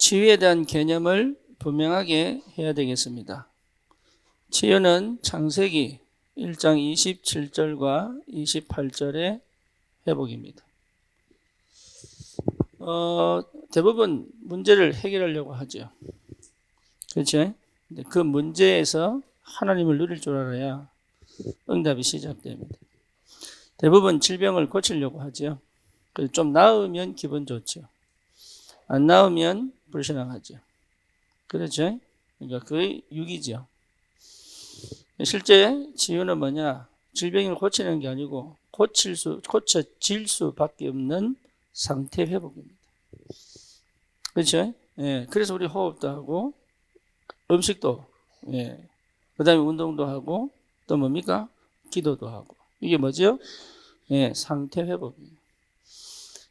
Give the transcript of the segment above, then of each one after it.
치유에 대한 개념을 분명하게 해야 되겠습니다. 치유는 창세기 1장 27절과 28절의 회복입니다. 대부분 문제를 해결하려고 하죠. 그렇죠? 그 문제에서 하나님을 누릴 줄 알아야 응답이 시작됩니다. 대부분 질병을 고치려고 하죠. 좀 나으면 기분 좋죠. 안 나으면 불신앙하죠. 그렇죠? 그러니까 그게 육이죠. 실제 치유는 뭐냐? 질병을 고치는 게 아니고 고쳐질 수밖에 없는 상태 회복입니다. 그렇죠? 예. 그래서 우리 호흡도 하고 음식도, 예. 그다음에 운동도 하고 또 뭡니까? 기도도 하고. 이게 뭐죠? 예, 상태 회복이에요.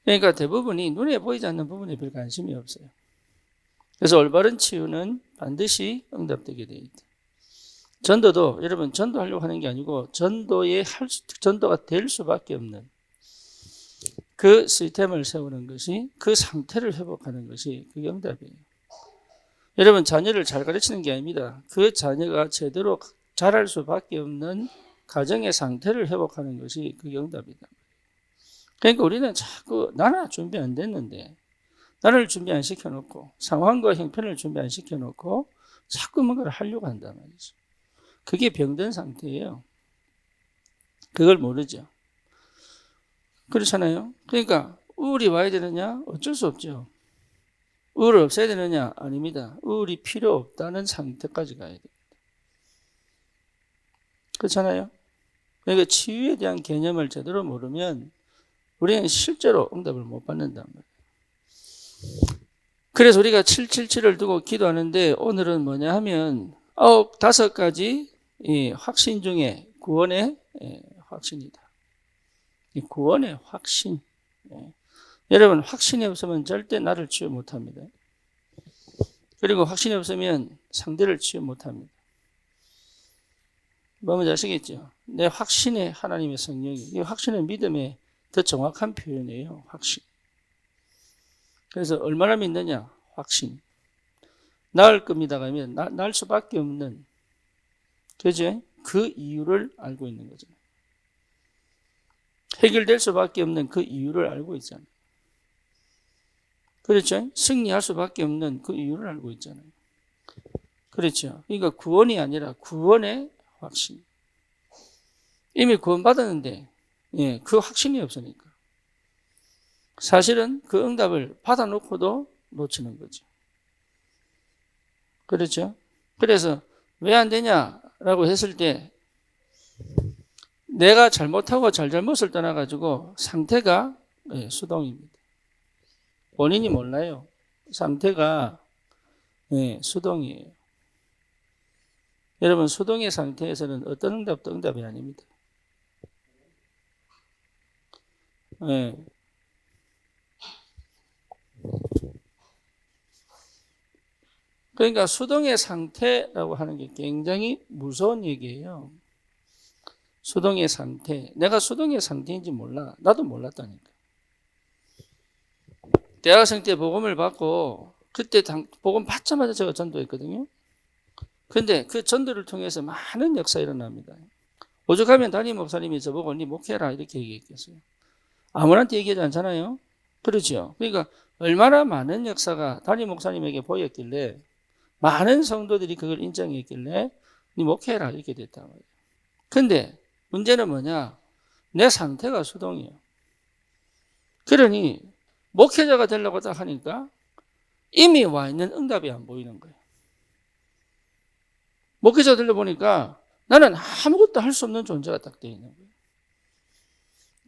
그러니까 대부분이 눈에 보이지 않는 부분에 별 관심이 없어요. 그래서 올바른 치유는 반드시 응답되게 되어 있다. 전도도 여러분 전도하려고 하는 게 아니고 전도가 될 수밖에 없는 그 시스템을 세우는 것이, 그 상태를 회복하는 것이 그게 응답이에요. 여러분 자녀를 잘 가르치는 게 아닙니다. 그 자녀가 제대로 자랄 수밖에 없는 가정의 상태를 회복하는 것이 그게 응답이다. 그러니까 우리는 자꾸 나는 준비 안 됐는데 나를 준비 안 시켜놓고 상황과 형편을 준비 안 시켜놓고 자꾸 뭔가를 하려고 한단 말이죠. 그게 병든 상태예요. 그걸 모르죠. 그렇잖아요. 그러니까 우울이 와야 되느냐? 어쩔 수 없죠. 우울을 없애야 되느냐? 아닙니다. 우울이 필요 없다는 상태까지 가야 됩니다. 그렇잖아요. 그러니까 치유에 대한 개념을 제대로 모르면 우리는 실제로 응답을 못 받는단 말이에요. 그래서 우리가 777을 두고 기도하는데 오늘은 뭐냐 하면 5가지 확신 중에 구원의 확신이다. 구원의 확신. 여러분 확신이 없으면 절대 나를 치유 못합니다. 그리고 확신이 없으면 상대를 치유 못합니다. 뭔지 아시겠죠? 내 확신의 하나님의 성령이, 이 확신은 믿음의 더 정확한 표현이에요. 확신. 그래서 얼마나 믿느냐? 확신. 나을 겁니다가 아니면 날 수밖에 없는, 그죠? 그 이유를 알고 있는 거죠. 해결될 수밖에 없는 그 이유를 알고 있잖아요. 그렇죠? 승리할 수밖에 없는 그 이유를 알고 있잖아요. 그렇죠? 그러니까 구원이 아니라 구원의 확신. 이미 구원받았는데 그 확신이 없으니까 사실은 그 응답을 받아놓고도 놓치는 거죠. 그렇죠? 그래서 왜 안 되냐라고 했을 때 내가 잘못하고 잘못을 떠나가지고 상태가 수동입니다. 본인이 몰라요. 상태가 수동이에요. 여러분 수동의 상태에서는 어떤 응답도 응답이 아닙니다. 그러니까 수동의 상태라고 하는 게 굉장히 무서운 얘기예요. 수동의 상태. 내가 수동의 상태인지 몰라. 나도 몰랐다니까. 대학생 때 복음을 받고 그때 복음 받자마자 제가 전도했거든요. 근데 그 전도를 통해서 많은 역사 일어납니다. 오죽하면 담임 목사님이 저보고 니 목회라 이렇게 얘기했겠어요. 아무한테 얘기하지 않잖아요. 그렇죠. 그러니까 얼마나 많은 역사가 담임 목사님에게 보였길래 많은 성도들이 그걸 인정했길래 니 목회라 이렇게 됐단 말이에요. 근데 문제는 뭐냐? 내 상태가 수동이에요. 그러니 목회자가 되려고 딱 하니까 이미 와 있는 응답이 안 보이는 거예요. 목회자 되려 보니까 나는 아무것도 할 수 없는 존재가 딱 되어 있는 거예요.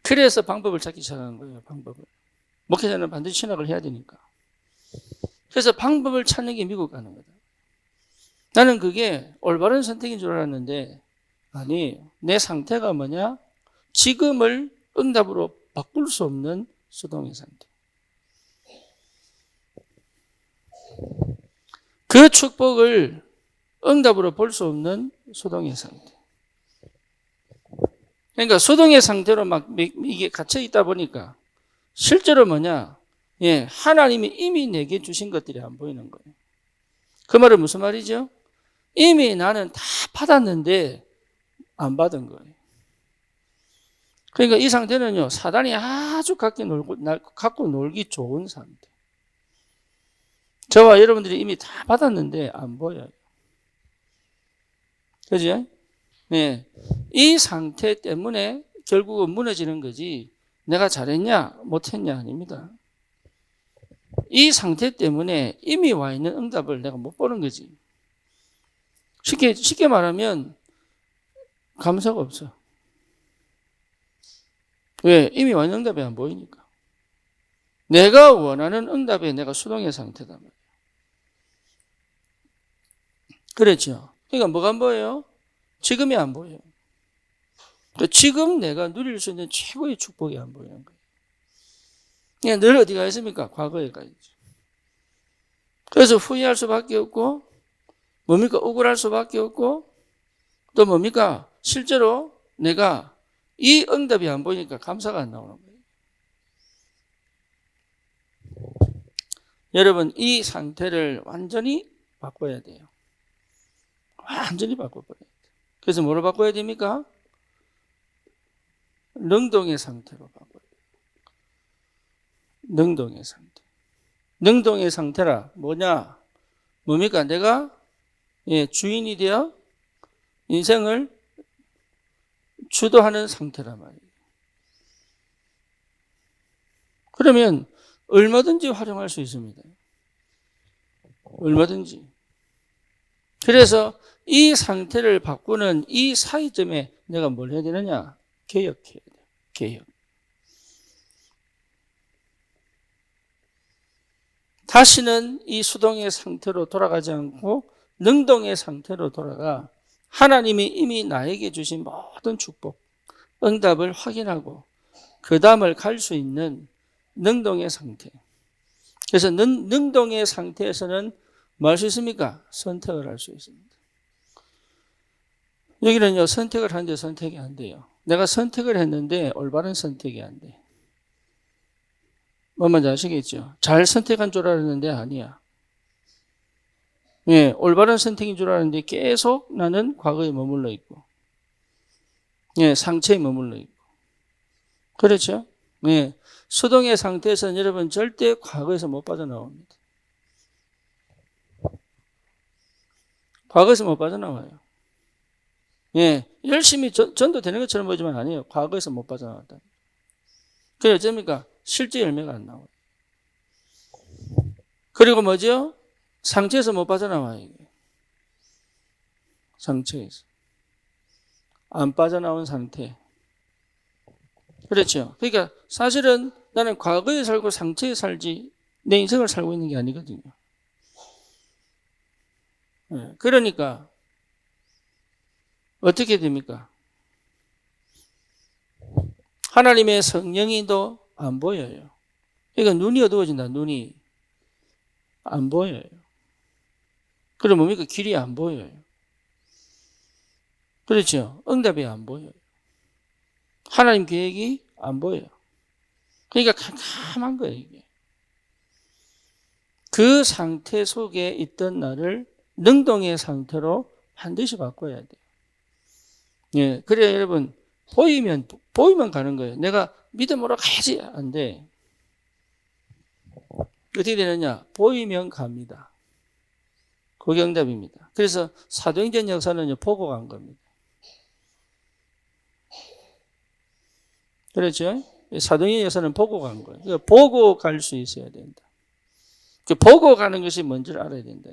그래서 방법을 찾기 시작하는 거예요. 방법을. 목회자는 반드시 신학을 해야 되니까. 그래서 방법을 찾는 게 미국 가는 거다. 나는 그게 올바른 선택인 줄 알았는데 아니, 내 상태가 뭐냐? 지금을 응답으로 바꿀 수 없는 수동의 상태. 그 축복을 응답으로 볼 수 없는 수동의 상태. 그러니까 수동의 상태로 막 이게 갇혀 있다 보니까 실제로 뭐냐? 예, 하나님이 이미 내게 주신 것들이 안 보이는 거예요. 그 말은 무슨 말이죠? 이미 나는 다 받았는데 안 받은 거예요. 그러니까 이 상태는요, 사단이 아주 갖고 놀기 좋은 상태. 저와 여러분들이 이미 다 받았는데 안 보여요. 그죠? 네. 이 상태 때문에 결국은 무너지는 거지, 내가 잘했냐, 못했냐, 아닙니다. 이 상태 때문에 이미 와 있는 응답을 내가 못 보는 거지. 쉽게 말하면 감사가 없어. 왜? 이미 와 있는 응답이 안 보이니까. 내가 원하는 응답에 내가 수동의 상태다 말이야. 그렇죠. 그러니까 뭐가 안 보여요? 지금이 안 보여요. 그러니까 지금 내가 누릴 수 있는 최고의 축복이 안 보이는 거예요. 그냥 늘 어디가 있습니까? 과거에 가 있죠. 그래서 후회할 수밖에 없고, 뭡니까? 억울할 수밖에 없고, 또 뭡니까? 실제로 내가 이 응답이 안 보이니까 감사가 안 나오는 거예요. 여러분, 이 상태를 완전히 바꿔야 돼요. 완전히 바꿔버려야 돼요. 그래서 뭐로 바꿔야 됩니까? 능동의 상태로 바꿔야 돼요. 능동의 상태. 능동의 상태라 뭐냐? 뭡니까? 내가 주인이 되어 인생을 주도하는 상태란 말이에요. 그러면 얼마든지 활용할 수 있습니다. 얼마든지. 그래서 이 상태를 바꾸는 이 사이점에 내가 뭘 해야 되느냐? 개혁해야 돼요. 개혁. 다시는 이 수동의 상태로 돌아가지 않고 능동의 상태로 돌아가 하나님이 이미 나에게 주신 모든 축복, 응답을 확인하고 그 다음을 갈 수 있는 능동의 상태. 그래서 능동의 상태에서는 뭐 할 수 있습니까? 선택을 할 수 있습니다. 여기는요, 선택을 하는데 선택이 안 돼요. 내가 선택을 했는데 올바른 선택이 안 돼. 뭔지 아시겠죠? 잘 선택한 줄 알았는데 아니야. 예, 올바른 선택인 줄 알았는데 계속 나는 과거에 머물러 있고, 예, 상처에 머물러 있고. 그렇죠? 예, 수동의 상태에서는 여러분 절대 과거에서 못 빠져나옵니다. 과거에서 못 빠져나와요. 예, 열심히 전도되는 것처럼 보이지만 아니에요. 과거에서 못 빠져나왔다. 그래, 어쩝니까? 실제 열매가 안 나와요. 그리고 뭐죠? 상처에서 못 빠져나와요. 이게. 상처에서. 안 빠져나온 상태. 그렇죠. 그러니까 사실은 나는 과거에 살고 상처에 살지 내 인생을 살고 있는 게 아니거든요. 예, 그러니까 어떻게 됩니까? 하나님의 성령이도 안 보여요. 그러니까 눈이 어두워진다. 눈이 안 보여요. 그럼 뭡니까? 길이 안 보여요. 그렇죠. 응답이 안 보여요. 하나님 계획이 안 보여요. 그러니까 캄캄한 거예요, 이게. 그 상태 속에 있던 나를 능동의 상태로 반드시 바꿔야 돼요. 예, 그래야 여러분, 보이면 가는 거예요. 내가 믿음으로 가야지. 안 돼. 어떻게 되느냐? 보이면 갑니다. 그게 응답입니다. 그래서 사도행전 역사는요, 보고 간 겁니다. 그렇죠? 사도행전 역사는 보고 간 거예요. 그러니까 보고 갈 수 있어야 된다. 보고 가는 것이 뭔지를 알아야 된다.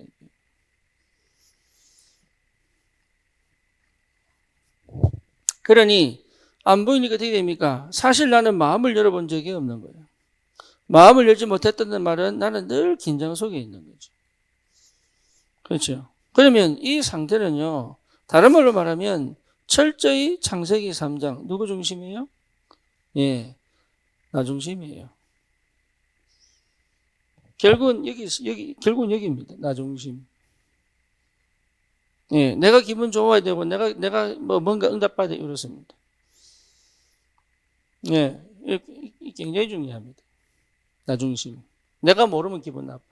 그러니 안 보이니까 어떻게 됩니까? 사실 나는 마음을 열어본 적이 없는 거예요. 마음을 열지 못했다는 말은 나는 늘 긴장 속에 있는 거죠. 그렇죠? 그러면 이 상태는요, 다른 말로 말하면 철저히 창세기 3장 누구 중심이에요? 예, 나 중심이에요. 결국은 결국은 여기입니다. 나 중심. 예, 내가 기분 좋아야 되고, 내가 뭔가 응답받아야 이렇습니다. 예, 굉장히 중요합니다. 나 중심. 내가 모르면 기분 나빠.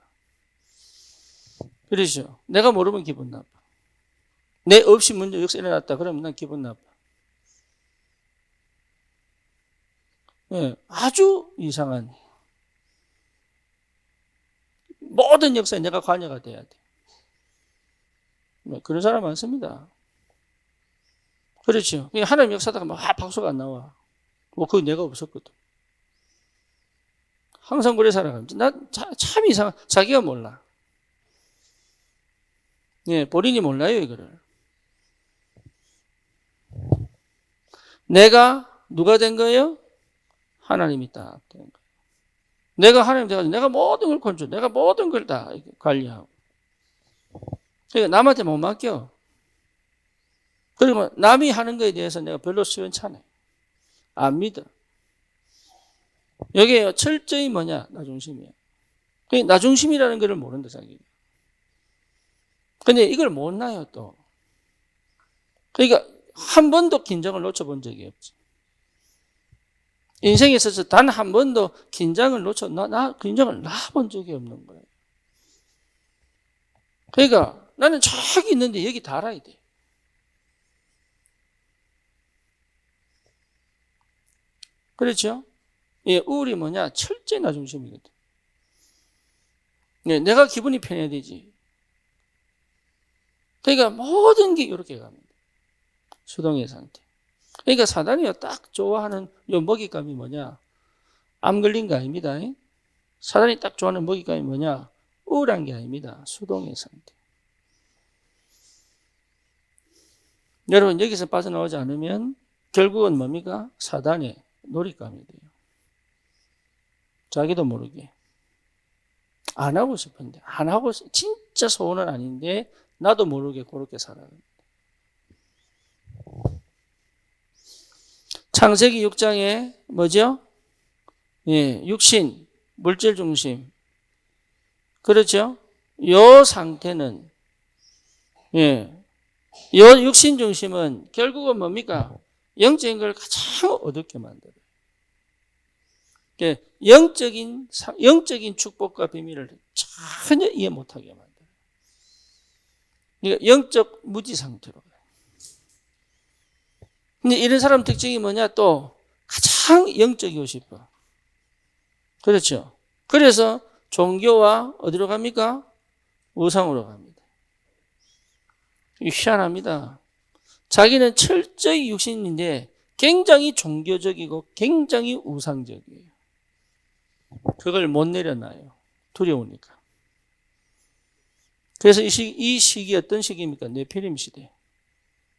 그러죠. 내가 모르면 기분 나빠. 내 없이 먼저 역사 일어났다. 그러면 난 기분 나빠. 예, 아주 이상한. 모든 역사에 내가 관여가 돼야 돼. 그런 사람 많습니다. 그렇죠. 하나님 역사다가 막 박수가 안 나와. 뭐, 그거 내가 없었거든. 항상 그래 살아갑니다. 참 이상한, 자기가 몰라. 예, 본인이 몰라요, 이거를. 내가 누가 된 거예요? 하나님이 딱 된 거예요. 내가 하나님 돼가지고 내가 모든 걸 컨트롤, 내가 모든 걸 다 관리하고. 그러니까 남한테 못 맡겨. 그리고 남이 하는 거에 대해서 내가 별로 시원찮아요. 안 믿어. 여기에 철저히 뭐냐? 나 중심이야. 나 중심이라는 걸 모른다, 자기. 근데 이걸 못 나요, 또. 그러니까 한 번도 긴장을 놓쳐본 적이 없지. 인생에 있어서 단 한 번도 긴장을 긴장을 놔본 적이 없는 거예요. 그러니까 나는 저기 있는데 여기 달아야 돼. 그렇죠? 예, 우울이 뭐냐? 철저히 나 중심이거든. 예, 내가 기분이 편해야 되지. 그러니까 모든 게 이렇게 갑니다. 수동의 상태. 그러니까 사단이 딱 좋아하는 요 먹잇감이 뭐냐? 암 걸린 거 아닙니다. 사단이 딱 좋아하는 먹잇감이 뭐냐? 우울한 게 아닙니다. 수동의 상태. 여러분, 여기서 빠져나오지 않으면 결국은 뭡니까? 사단의 놀잇감이 돼요. 자기도 모르게. 안 하고 싶은데, 안 하고, 진짜 소원은 아닌데, 나도 모르게 그렇게 살아갑니다. 창세기 6장에 뭐죠? 예, 육신, 물질 중심. 그렇죠? 요 상태는, 예, 요 육신 중심은 결국은 뭡니까? 영적인 걸 가장 어둡게 만들어요. 예, 영적인 축복과 비밀을 전혀 이해 못하게 만들어요. 그러니까 영적 무지 상태로. 근데 이런 사람 특징이 뭐냐? 또 가장 영적이고 싶어. 그렇죠? 그래서 종교와 어디로 갑니까? 우상으로 갑니다. 희한합니다. 자기는 철저히 육신인데 굉장히 종교적이고 굉장히 우상적이에요. 그걸 못 내려놔요. 두려우니까. 그래서 이 시기 어떤 시기입니까? 네피림 시대.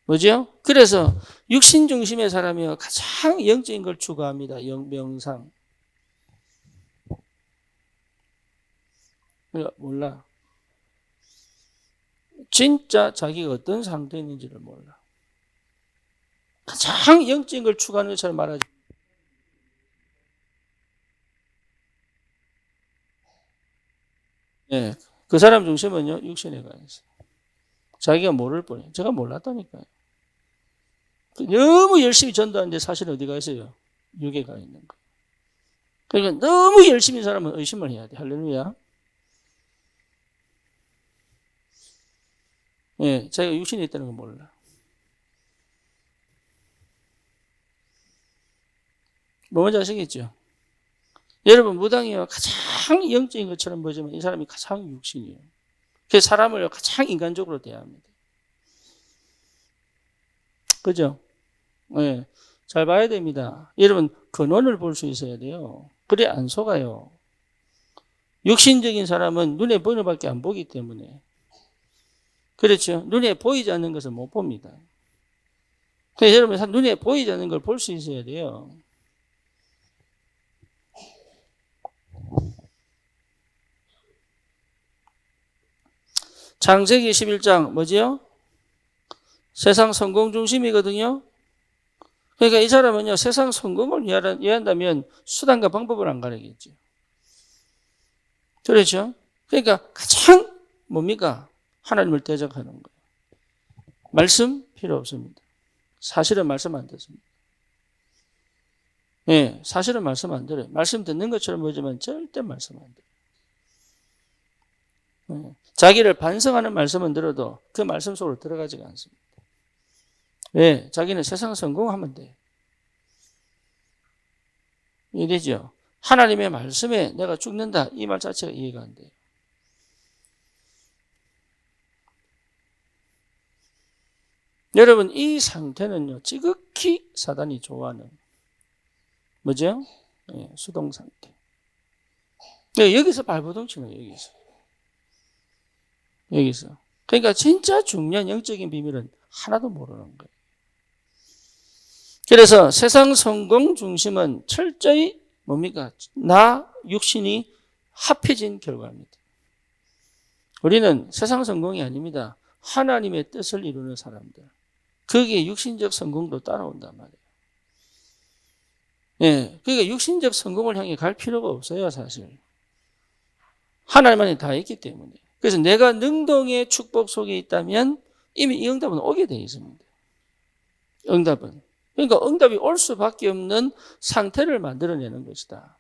뭐죠? 그래서 육신 중심의 사람이 가장 영적인 걸 추구합니다. 명상. 몰라. 진짜 자기가 어떤 상태에 있는지를 몰라. 가장 영적인 걸 추구하는 것처럼 말하지. 네, 그 사람 중심은요, 육신에 가 있어요. 자기가 모를 뿐이에요. 제가 몰랐다니까요. 너무 열심히 전도하는데 사실 어디가 있어요? 육에 가 있는 거예요. 그러니까 너무 열심히 사람은 의심을 해야 돼. 할렐루야. 예, 자기가 육신에 있다는 걸 몰라. 뭔지 아시겠죠? 여러분, 무당이요. 가장 영적인 것처럼 보지만 이 사람이 가장 육신이에요. 그래서 사람을 가장 인간적으로 대합니다. 그죠? 네. 잘 봐야 됩니다. 여러분, 근원을 볼 수 있어야 돼요. 그래, 안 속아요. 육신적인 사람은 눈에 보이는 밖에 안 보기 때문에. 그렇죠? 눈에 보이지 않는 것을 못 봅니다. 그래서 여러분, 눈에 보이지 않는 걸 볼 수 있어야 돼요. 창세기 11장, 뭐지요? 세상 성공 중심이거든요. 그러니까 이 사람은요, 세상 성공을 위한다면 수단과 방법을 안 가리겠죠. 그렇죠? 그러니까 가장 뭡니까? 하나님을 대적하는 거예요. 말씀 필요 없습니다. 사실은 말씀 안 듣습니다. 예, 사실은 말씀 안 들어요. 말씀 듣는 것처럼 보이지만 절대 말씀 안 들어요. 자기를 반성하는 말씀은 들어도 그 말씀 속으로 들어가지가 않습니다. 왜? 자기는 세상 성공하면 돼. 이해되죠? 하나님의 말씀에 내가 죽는다 이 말 자체가 이해가 안 돼요. 여러분 이 상태는요 지극히 사단이 좋아하는 뭐죠? 수동 상태. 여기서 발버둥 치는 거예요. 여기서. 그러니까 진짜 중요한 영적인 비밀은 하나도 모르는 거예요. 그래서 세상 성공 중심은 철저히 뭡니까? 나 육신이 합해진 결과입니다. 우리는 세상 성공이 아닙니다. 하나님의 뜻을 이루는 사람들. 거기에 육신적 성공도 따라온단 말이에요. 그러니까 육신적 성공을 향해 갈 필요가 없어요, 사실. 하나님 안에 다 있기 때문에. 그래서 내가 능동의 축복 속에 있다면 이미 이 응답은 오게 되어 있습니다. 응답은. 그러니까 응답이 올 수밖에 없는 상태를 만들어내는 것이다.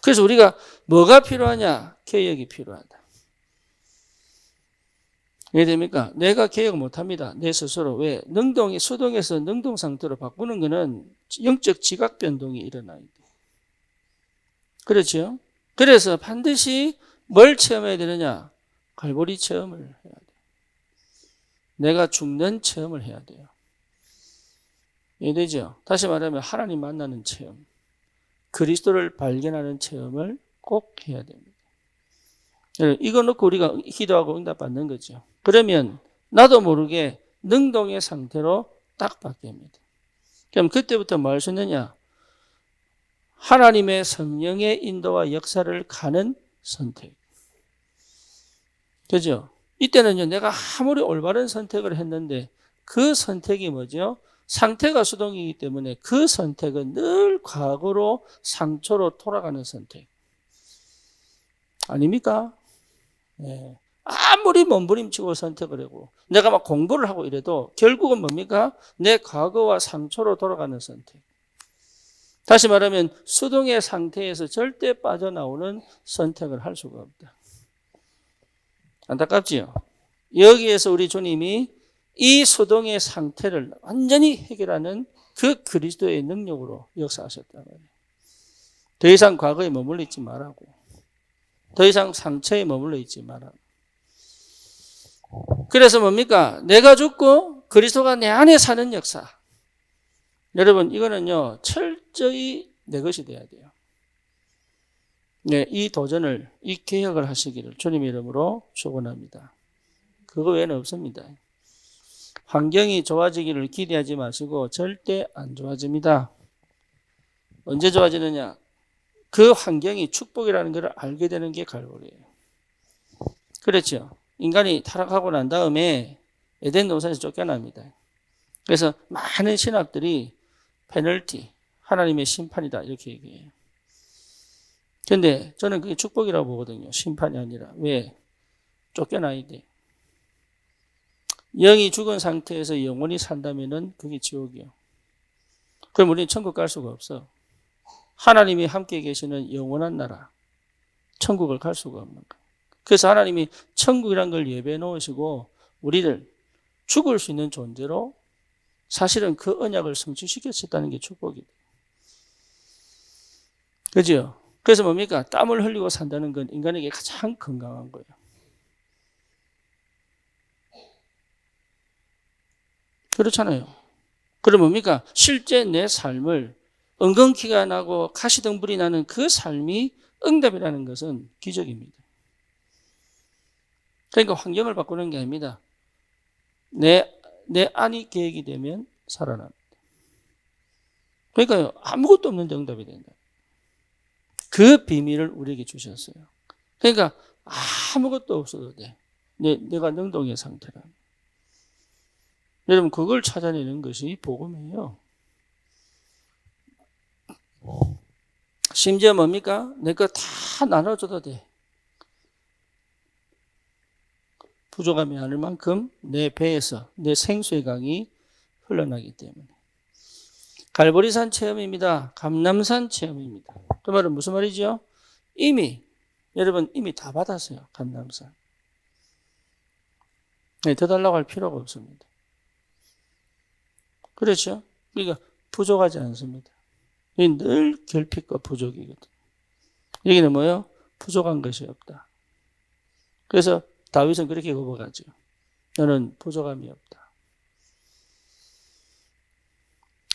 그래서 우리가 뭐가 필요하냐? 개혁이 필요하다. 이해됩니까? 내가 개혁 못합니다. 내 스스로. 왜? 수동에서 능동 상태로 바꾸는 것은 영적 지각 변동이 일어나야 돼. 그렇죠? 그래서 반드시 뭘 체험해야 되느냐? 갈보리 체험을 해야 돼요. 내가 죽는 체험을 해야 돼요. 이해되죠? 다시 말하면 하나님 만나는 체험, 그리스도를 발견하는 체험을 꼭 해야 됩니다. 이거 놓고 우리가 기도하고 응답받는 거죠. 그러면 나도 모르게 능동의 상태로 딱 바뀝니다. 그럼 그때부터 뭐 할 수 있느냐? 하나님의 성령의 인도와 역사를 가는 선택. 그죠? 이때는요, 내가 아무리 올바른 선택을 했는데 그 선택이 뭐죠? 상태가 수동이기 때문에 그 선택은 늘 과거로 상처로 돌아가는 선택. 아닙니까? 네. 아무리 몸부림치고 선택을 하고 내가 막 공부를 하고 이래도 결국은 뭡니까? 내 과거와 상처로 돌아가는 선택. 다시 말하면 수동의 상태에서 절대 빠져나오는 선택을 할 수가 없다. 안타깝지요? 여기에서 우리 주님이 이 수동의 상태를 완전히 해결하는 그 그리스도의 능력으로 역사하셨다는 거예요. 더 이상 과거에 머물러 있지 말라고. 더 이상 상처에 머물러 있지 말라고. 그래서 뭡니까? 내가 죽고 그리스도가 내 안에 사는 역사. 여러분 이거는요 철저히 내 것이 돼야 돼요. 네, 이 도전을, 이 개혁을 하시기를 주님의 이름으로 축원합니다. 그거 외에는 없습니다. 환경이 좋아지기를 기대하지 마시고 절대 안 좋아집니다. 언제 좋아지느냐? 그 환경이 축복이라는 것을 알게 되는 게 갈보리예요. 그렇죠? 인간이 타락하고 난 다음에 에덴 동산에서 쫓겨납니다. 그래서 많은 신학들이 페널티, 하나님의 심판이다 이렇게 얘기해요. 그런데 저는 그게 축복이라고 보거든요. 심판이 아니라. 왜? 쫓겨나야 돼. 영이 죽은 상태에서 영원히 산다면은 그게 지옥이요. 그럼 우리는 천국 갈 수가 없어. 하나님이 함께 계시는 영원한 나라, 천국을 갈 수가 없는 거예요. 그래서 하나님이 천국이란 걸 예배해 놓으시고 우리를 죽을 수 있는 존재로 사실은 그 언약을 성취시켰다는 게 축복이에요. 그죠? 그래서 뭡니까? 땀을 흘리고 산다는 건 인간에게 가장 건강한 거예요. 그렇잖아요. 그럼 뭡니까? 실제 내 삶을 엉겅퀴가 나고 가시덤불이 나는 그 삶이 응답이라는 것은 기적입니다. 그러니까 환경을 바꾸는 게 아닙니다. 내 안이 계획이 되면 살아납니다. 그러니까 아무것도 없는데 응답이 된다. 그 비밀을 우리에게 주셨어요. 그러니까 아무것도 없어도 돼. 내가 능동의 상태라. 여러분 그걸 찾아내는 것이 복음이에요. 심지어 뭡니까? 내 거 다 나눠줘도 돼. 부족함이 않을 만큼 내 배에서 내 생수의 강이 흘러나기 때문에. 갈보리산 체험입니다. 감람산 체험입니다. 그 말은 무슨 말이죠? 여러분 이미 다 받았어요. 감람산. 네, 더 달라고 할 필요가 없습니다. 그렇죠? 그러니까 부족하지 않습니다. 늘 결핍과 부족이거든. 여기는 뭐예요? 부족한 것이 없다. 그래서 다윗은 그렇게 고백하죠. 너는 부족함이 없다.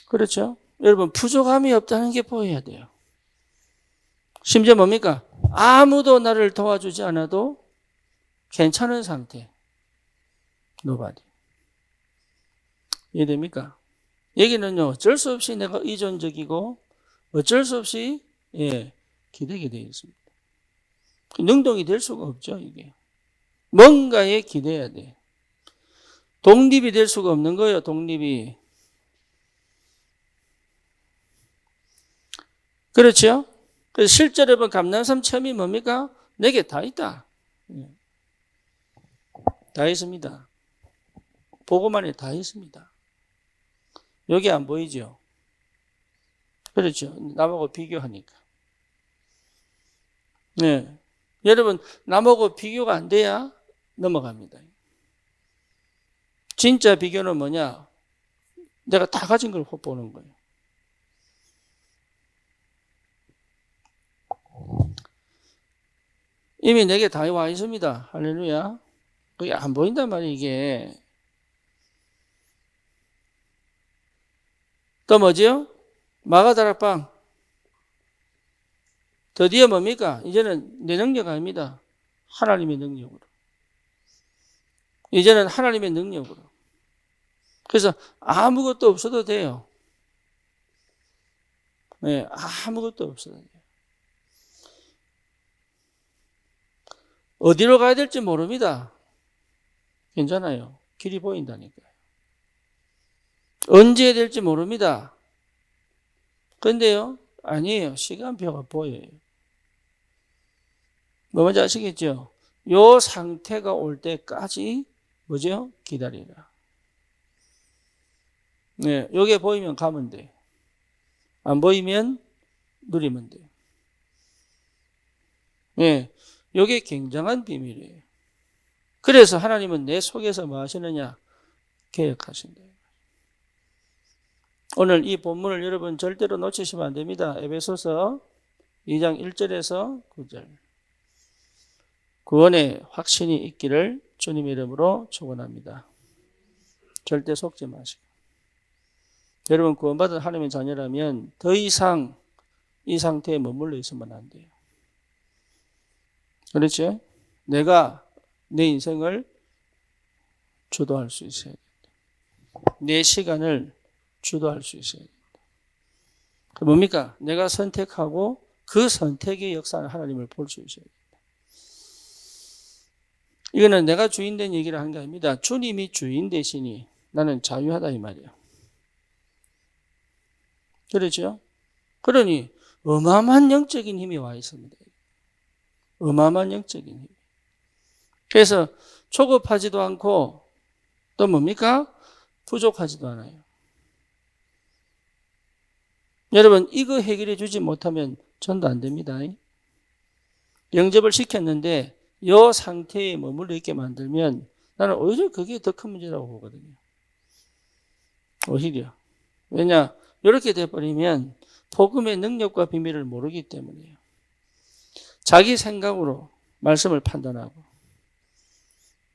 그렇죠? 여러분, 부족함이 없다는 게 보여야 돼요. 심지어 뭡니까? 아무도 나를 도와주지 않아도 괜찮은 상태. Nobody. 이해됩니까? 여기는요, 어쩔 수 없이 내가 의존적이고 어쩔 수 없이 기대게 되어 있습니다. 능동이 될 수가 없죠, 이게. 뭔가에 기대야 돼. 독립이 될 수가 없는 거예요, 독립이. 그렇죠? 그래서 실제로 여러분 감난산 체험이 뭡니까? 내게 다 있다. 다 있습니다. 보고만 해 다 있습니다. 여기 안 보이죠? 그렇죠? 남하고 비교하니까. 네. 여러분, 남하고 비교가 안 돼야 넘어갑니다. 진짜 비교는 뭐냐? 내가 다 가진 걸 보는 거예요. 이미 내게 다 와 있습니다. 할렐루야. 그게 안 보인단 말이에요, 이게. 또 뭐지요? 마가다락방. 드디어 뭡니까? 이제는 내 능력 아닙니다. 하나님의 능력으로. 이제는 하나님의 능력으로. 그래서 아무것도 없어도 돼요. 네, 아무것도 없어도 돼요. 어디로 가야 될지 모릅니다. 괜찮아요. 길이 보인다니까요. 언제 해야 될지 모릅니다. 그런데요, 아니에요. 시간표가 보여요. 뭐 뭔지 아시겠죠? 요 상태가 올 때까지 뭐죠? 기다리라. 네, 요게 보이면 가면 돼. 안 보이면 누리면 돼. 네, 요게 굉장한 비밀이에요. 그래서 하나님은 내 속에서 뭐 하시느냐? 계획하신다. 오늘 이 본문을 여러분 절대로 놓치시면 안 됩니다. 에베소서 2장 1절에서 9절. 구원의 확신이 있기를 주님의 이름으로 축원합니다. 절대 속지 마시고. 여러분 구원받은 하나님의 자녀라면 더 이상 이 상태에 머물러 있으면 안 돼요. 그렇죠? 내가 내 인생을 주도할 수 있어야 된다. 내 시간을 주도할 수 있어야 된다. 그 뭡니까? 내가 선택하고 그 선택의 역사는 하나님을 볼 수 있어야 된다. 이거는 내가 주인 된 얘기를 하는 게 아닙니다. 주님이 주인 되시니 나는 자유하다 이 말이에요. 그렇죠? 그러니 어마어마한 영적인 힘이 와 있습니다. 어마어마한 영적인 힘. 그래서 초급하지도 않고 또 뭡니까? 부족하지도 않아요. 여러분 이거 해결해 주지 못하면 전도 안 됩니다. 영접을 시켰는데 이 상태에 머물러 있게 만들면 나는 오히려 그게 더 큰 문제라고 보거든요. 오히려. 왜냐? 이렇게 돼버리면 복음의 능력과 비밀을 모르기 때문이에요. 자기 생각으로 말씀을 판단하고.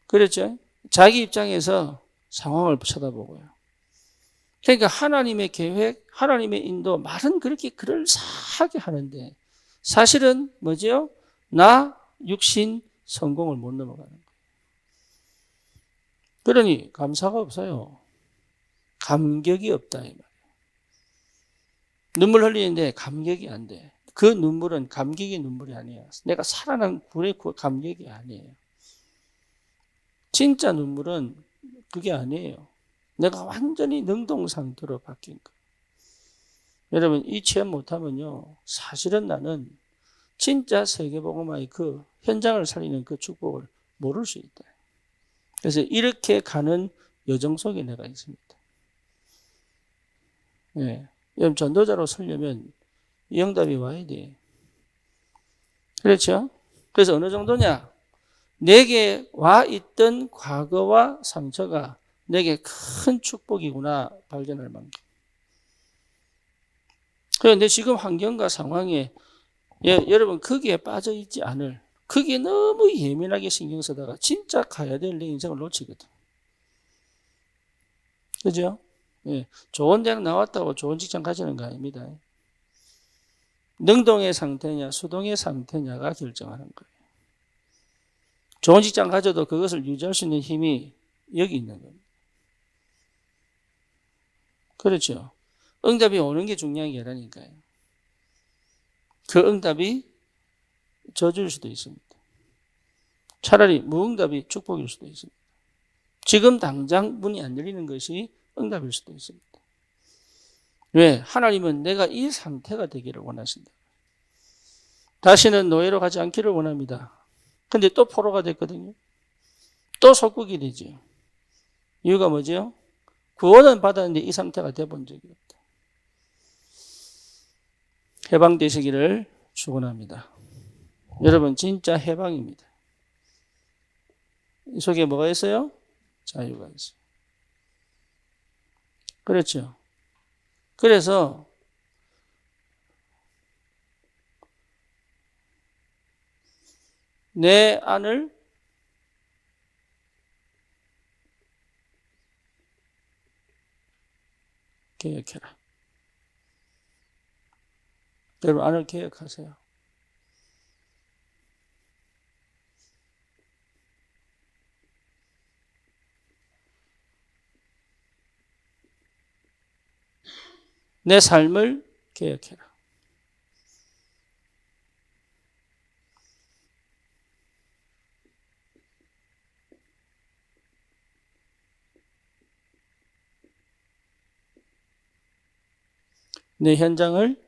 그렇죠? 자기 입장에서 상황을 쳐다보고요. 그러니까 하나님의 계획, 하나님의 인도, 말은 그렇게 그럴싸하게 하는데 사실은 뭐죠? 나, 육신, 성공을 못 넘어가는 거예요. 그러니 감사가 없어요. 감격이 없다 이 말이에요. 눈물 흘리는데 감격이 안 돼. 그 눈물은 감격의 눈물이 아니에요. 내가 살아난 구의 감격이 아니에요. 진짜 눈물은 그게 아니에요. 내가 완전히 능동 상태로 바뀐 거. 여러분 이 체험 못하면요. 사실은 나는 진짜 세계복음화의 그 현장을 살리는 그 축복을 모를 수 있다. 그래서 이렇게 가는 여정 속에 내가 있습니다. 네. 여러분 전도자로 서려면 이 응답이 와야 돼. 그렇죠? 그래서 어느 정도냐? 내게 와 있던 과거와 상처가 내게 큰 축복이구나 발견할 만큼. 그런데 지금 환경과 상황에 여러분 거기에 빠져 있지 않을, 거기에 너무 예민하게 신경 쓰다가 진짜 가야 될 내 인생을 놓치거든. 그죠? 예, 좋은 대학 나왔다고 좋은 직장 가지는 거 아닙니다. 능동의 상태냐 수동의 상태냐가 결정하는 거예요. 좋은 직장 가져도 그것을 유지할 수 있는 힘이 여기 있는 겁니다. 그렇죠. 응답이 오는 게 중요한 게 아니라니까요. 그 응답이 저주일 수도 있습니다. 차라리 무응답이 축복일 수도 있습니다. 지금 당장 문이 안 열리는 것이 응답일 수도 있습니다. 왜? 하나님은 내가 이 상태가 되기를 원하신다. 다시는 노예로 가지 않기를 원합니다. 근데 또 포로가 됐거든요. 또 속국이 되죠. 이유가 뭐죠? 구원은 받았는데 이 상태가 돼본 적이 없다. 해방되시기를 축원합니다. 여러분 진짜 해방입니다. 이 속에 뭐가 있어요? 자유가 있어요. 그렇죠. 그래서 내 안을 개혁해라. 여러분 안을 개혁하세요. 내 삶을 개혁해라. 내 현장을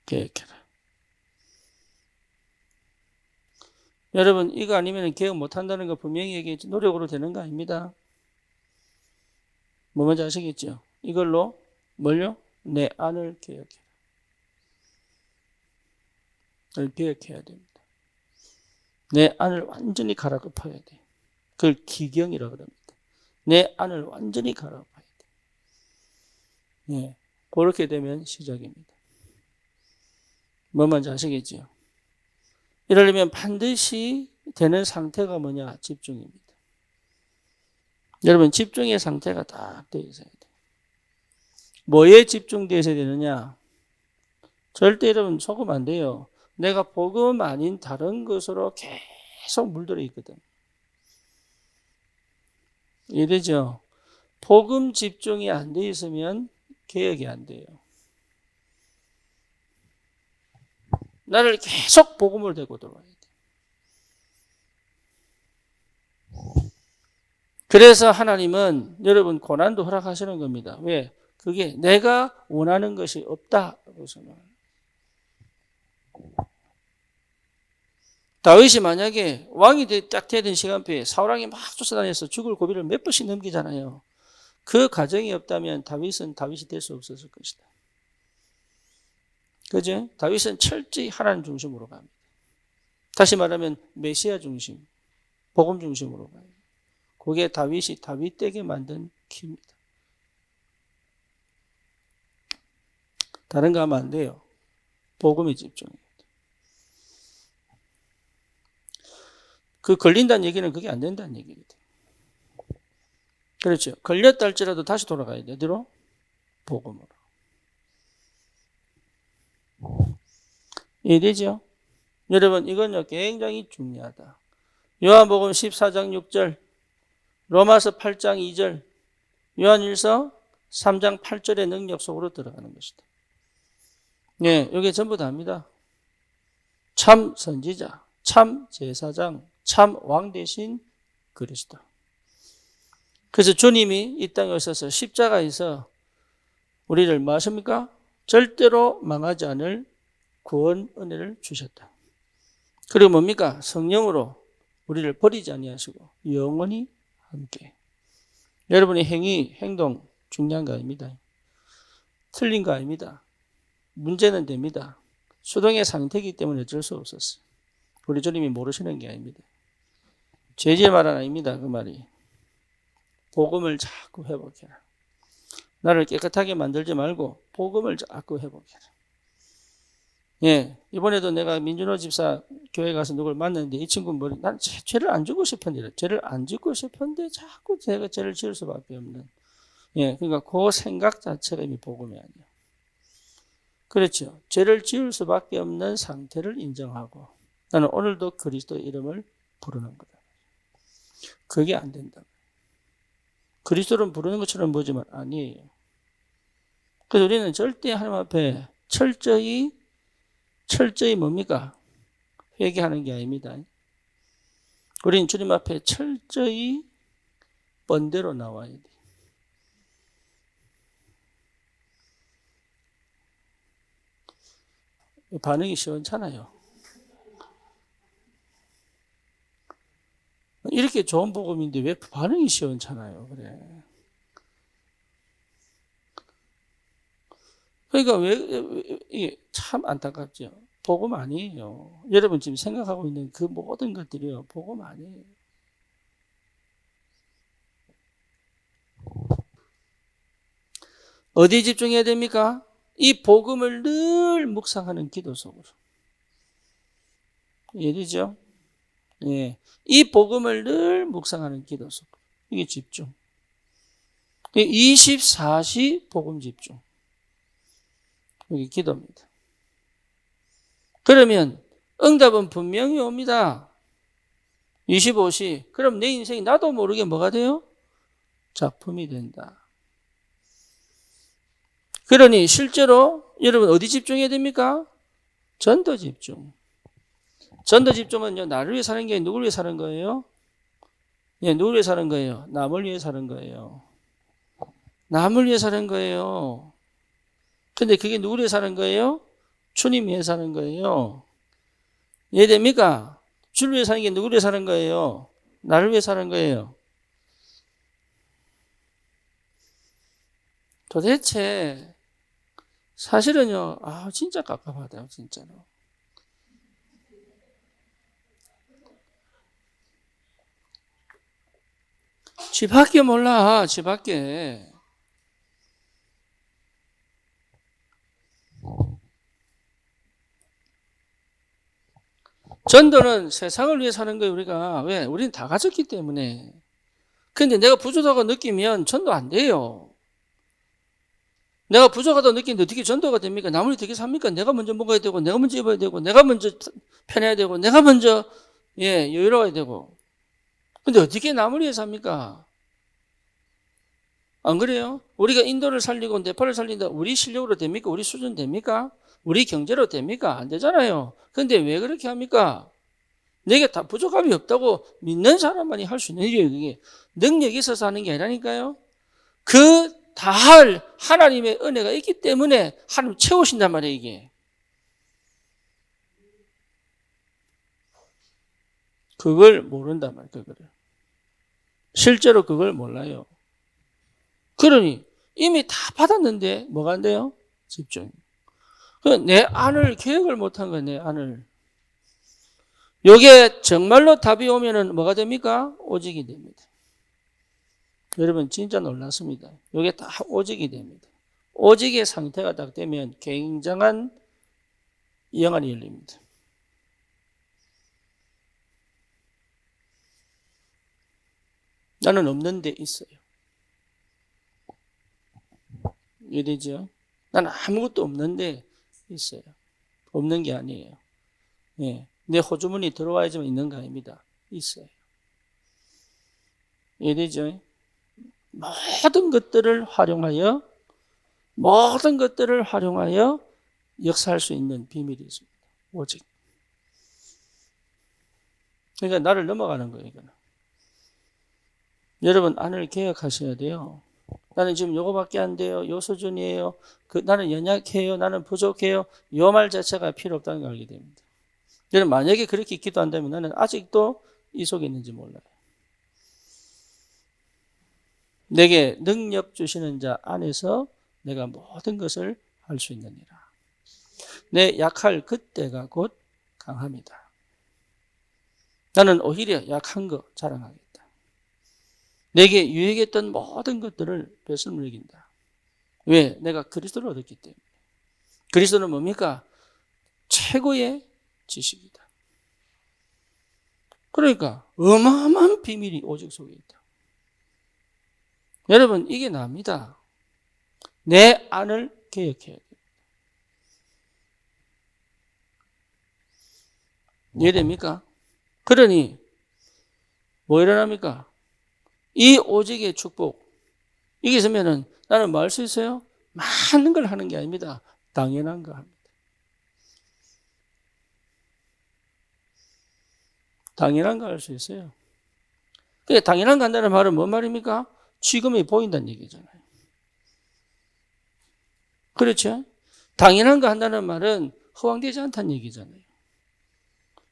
개혁해라. 여러분 이거 아니면 개혁 못한다는 거 분명히 얘기했지. 노력으로 되는 거 아닙니다. 뭐 뭔지 아시겠죠? 이걸로 뭘요? 내 안을 개혁해라. 를 개혁해야 됩니다. 내 안을 완전히 갈아엎어야 돼. 그걸 기경이라고 합니다. 내 안을 완전히 갈아엎어야 돼. 예, 그렇게 되면 시작입니다. 뭐 뭔지 아시겠죠? 이러려면 반드시 되는 상태가 뭐냐? 집중입니다. 여러분 집중의 상태가 딱 되어 있어야 돼요. 뭐에 집중되어 있어야 되느냐? 절대 여러분 속으면 안 돼요. 내가 복음 아닌 다른 것으로 계속 물들어 있거든. 이해되죠? 복음 집중이 안 돼 있으면 개혁이 안 돼요. 나를 계속 복음을 대고 들어와야 돼. 그래서 하나님은 여러분 고난도 허락하시는 겁니다. 왜? 그게 내가 원하는 것이 없다고 생각합니다. 다윗이 만약에 왕이 딱 되던 시간표에 사울왕이 막 쫓아다녀서 죽을 고비를 몇 번씩 넘기잖아요. 그 과정이 없다면 다윗이 될 수 없었을 것이다. 그죠? 다윗은 철저히 하나님 중심으로 갑니다. 다시 말하면 메시아 중심, 복음 중심으로 가요. 그게 다윗이 다윗되게 만든 키입니다. 다른 거 하면 안 돼요. 복음에 집중해야 돼요. 그 걸린다는 얘기는 그게 안 된다는 얘기거든요. 그렇죠. 걸렸다 할지라도 다시 돌아가야 돼요. 어디로? 복음으로. 이해되죠? 여러분 이건요 굉장히 중요하다. 요한복음 14장 6절, 로마서 8장 2절, 요한일서 3장 8절의 능력 속으로 들어가는 것이다. 네, 이게 전부 다입니다. 참 선지자, 참 제사장, 참 왕 대신 그리스도. 그래서 주님이 이 땅에 오셔서 십자가에서 우리를 뭐 하십니까? 절대로 망하지 않을 구원 은혜를 주셨다. 그리고 뭡니까? 성령으로 우리를 버리지 아니하시고 영원히 함께. 여러분의 행동 중요한 거 아닙니다. 틀린 거 아닙니다. 문제는 됩니다. 수동의 상태이기 때문에 어쩔 수 없었어요. 우리 주님이 모르시는 게 아닙니다. 죄질 말 아닙니다. 그 말이. 복음을 자꾸 회복해라. 나를 깨끗하게 만들지 말고 복음을 자꾸 회복해라. 예, 이번에도 내가 민준호 집사 교회 가서 누굴 만났는데 이 친구 난 죄를 안 짓고 싶은데 자꾸 제가 죄를 지을 수밖에 없는. 예, 그러니까 그 생각 자체가 이미 복음이 아니에요. 그렇죠. 죄를 지을 수밖에 없는 상태를 인정하고 나는 오늘도 그리스도 이름을 부르는 거다. 그게 안 된다. 그리스도를 부르는 것처럼 보지만 아니에요. 그래서 우리는 절대 하나님 앞에 철저히 뭡니까? 회개하는 게 아닙니다. 우리는 주님 앞에 철저히 번대로 나와야 돼. 반응이 시원찮아요. 이렇게 좋은 복음인데 왜 반응이 시원찮아요? 그래. 그러니까 이게 참 안타깝죠. 복음 아니에요. 여러분 지금 생각하고 있는 그 모든 것들이요. 복음 아니에요. 어디에 집중해야 됩니까? 이 복음을 늘 묵상하는 기도 속으로. 이해되죠? 예. 이 복음을 늘 묵상하는 기도 속으로. 이게 집중. 24시 복음 집중. 이게 기도입니다. 그러면 응답은 분명히 옵니다. 25시. 그럼 내 인생이 나도 모르게 뭐가 돼요? 작품이 된다. 그러니 실제로 여러분 어디 집중해야 됩니까? 전도 집중. 전도 집중은요, 나를 위해 사는 게 아니라 누구를 위해 사는 거예요? 예, 누구를 위해 사는 거예요? 남을 위해 사는 거예요. 남을 위해 사는 거예요. 근데 그게 누구를 위해 사는 거예요? 주님 위해 사는 거예요. 이해됩니까? 주를 위해 사는 게 누구를 위해 사는 거예요? 나를 위해 사는 거예요. 도대체 사실은요, 진짜 깝깝하다, 진짜로. 지 밖에 몰라, 지 밖에. 전도는 세상을 위해 사는 거예요, 우리가. 왜? 우리는 다 가졌기 때문에. 근데 내가 부족하다고 느끼면 전도 안 돼요. 내가 부족하다고 느끼는데 어떻게 전도가 됩니까? 남을 어떻게 삽니까? 내가 먼저 먹어야 되고, 내가 먼저 입어야 되고, 내가 먼저 편해야 되고, 내가 먼저, 여유로워야 되고. 근데 어떻게 남을 위해 삽니까? 안 그래요? 우리가 인도를 살리고 네팔을 살린다. 우리 실력으로 됩니까? 우리 수준 됩니까? 우리 경제로 됩니까? 안 되잖아요. 근데 왜 그렇게 합니까? 내게 다 부족함이 없다고 믿는 사람만이 할 수 있는 일이에요. 그게 능력이 있어서 하는 게 아니라니까요. 그 다 할 하나님의 은혜가 있기 때문에 하나님 채우신단 말이에요, 이게. 그걸 모른단 말이에요, 그거를. 실제로 그걸 몰라요. 그러니 이미 다 받았는데 뭐가 안 돼요? 집중. 내 안을 계획을 못한 거예요, 내 안을. 요게 정말로 답이 오면은 뭐가 됩니까? 오직이 됩니다. 여러분 진짜 놀랐습니다. 요게 다 오직이 됩니다. 오직의 상태가 딱 되면 굉장한 영안이 열립니다. 나는 없는 데 있어요. 이해되죠? 나는 아무것도 없는데 있어요. 없는 게 아니에요. 예. 내 호주머니 들어와야지만 있는 거 아닙니다. 있어요. 이해되죠? 모든 것들을 활용하여 역사할 수 있는 비밀이 있습니다. 오직. 그러니까 나를 넘어가는 거예요, 이거는. 여러분, 안을 개혁하셔야 돼요. 나는 지금 요거밖에 안 돼요. 요 수준이에요. 나는 연약해요. 나는 부족해요. 요 말 자체가 필요 없다는 걸 알게 됩니다. 여러분, 만약에 그렇게 기도한다면 나는 아직도 이 속에 있는지 몰라요. 내게 능력 주시는 자 안에서 내가 모든 것을 할 수 있느니라. 내 약할 그때가 곧 강함이다. 나는 오히려 약한 거 자랑하겠다. 내게 유익했던 모든 것들을 배설물 여긴다. 왜? 내가 그리스도를 얻었기 때문에. 그리스도는 뭡니까? 최고의 지식이다. 그러니까 어마어마한 비밀이 오직 속에 있다. 여러분, 이게 납니다. 내 안을 개혁해야 돼요. 이해됩니까? 그러니 뭐 일어납니까? 이 오직의 축복, 이게 있으면은 나는 뭐 할 수 있어요? 많은 걸 하는 게 아닙니다. 당연한 거 합니다. 당연한 거 할 수 있어요. 그게 당연한 거 한다는 말은 뭔 말입니까? 지금이 보인다는 얘기잖아요. 그렇죠? 당연한 거 한다는 말은 허황되지 않다는 얘기잖아요.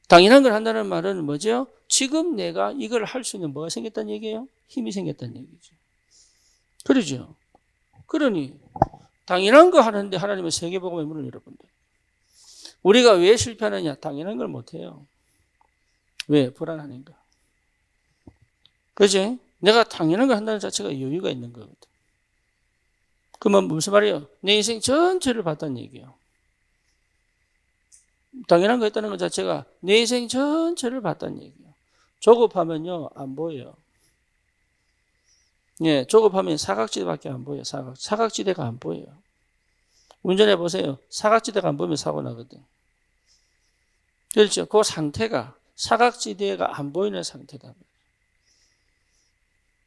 당연한 걸 한다는 말은 뭐죠? 지금 내가 이걸 할 수 있는 뭐가 생겼다는 얘기예요? 힘이 생겼다는 얘기죠. 그러죠? 그러니 당연한 거 하는데 하나님은 세계복음의 문을 열어본다. 우리가 왜 실패하느냐? 당연한 걸 못해요. 왜? 불안하니까. 그렇지? 내가 당연한 걸 한다는 자체가 여유가 있는 거거든. 그러면 무슨 말이에요? 내 인생 전체를 봤다는 얘기예요. 당연한 거 했다는 것 자체가 내 인생 전체를 봤다는 얘기예요. 조급하면요, 안 보여요. 예, 조급하면 사각지대밖에 안 보여요. 사각지대가 안 보여요. 운전해 보세요. 사각지대가 안 보이면 사고 나거든. 그렇죠? 그 상태가 사각지대가 안 보이는 상태다.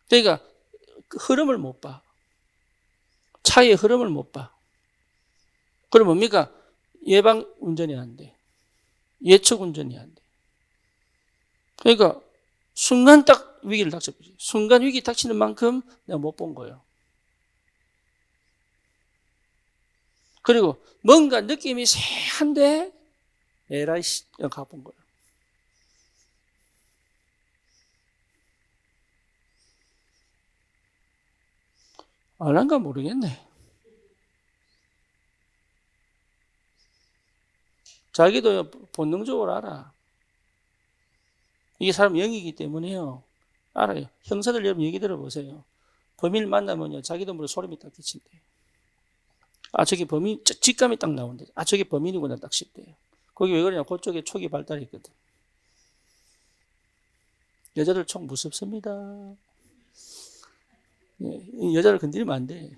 그러니까 그 흐름을 못 봐. 차의 흐름을 못 봐. 그럼 뭡니까? 예방 운전이 안 돼. 예측 운전이 안 돼. 그러니까 순간 딱 위기를 닥쳐버리지. 순간 위기 닥치는 만큼 내가 못 본 거예요. 그리고 뭔가 느낌이 새한데 에라이 씨 가본 거예요. 알란가 모르겠네. 자기도 본능적으로 알아. 이게 사람 영이기 때문에요. 알아요. 형사들 여러분 얘기 들어보세요. 범인을 만나면요, 자기도 모르게 소름이 딱 끼친대요. 아, 저게 범인, 직감이 딱 나온대. 아, 저게 범인이구나 딱 싶대요. 거기 왜 그러냐? 그쪽에 촉이 발달했거든. 여자들 촉 무섭습니다. 예, 여자를 건드리면 안 돼.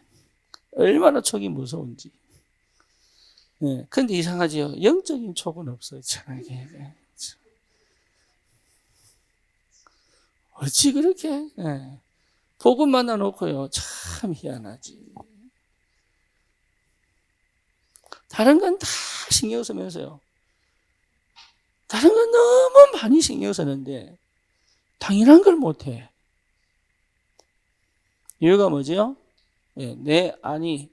얼마나 촉이 무서운지. 예, 근데 이상하지요. 영적인 촉은 없어요. 어찌 그렇게? 예. 복음 만나놓고요. 참 희한하지. 다른 건 다 신경 쓰면서요. 다른 건 너무 많이 신경 쓰는데 당연한 걸 못해. 이유가 뭐죠? 예, 내 안이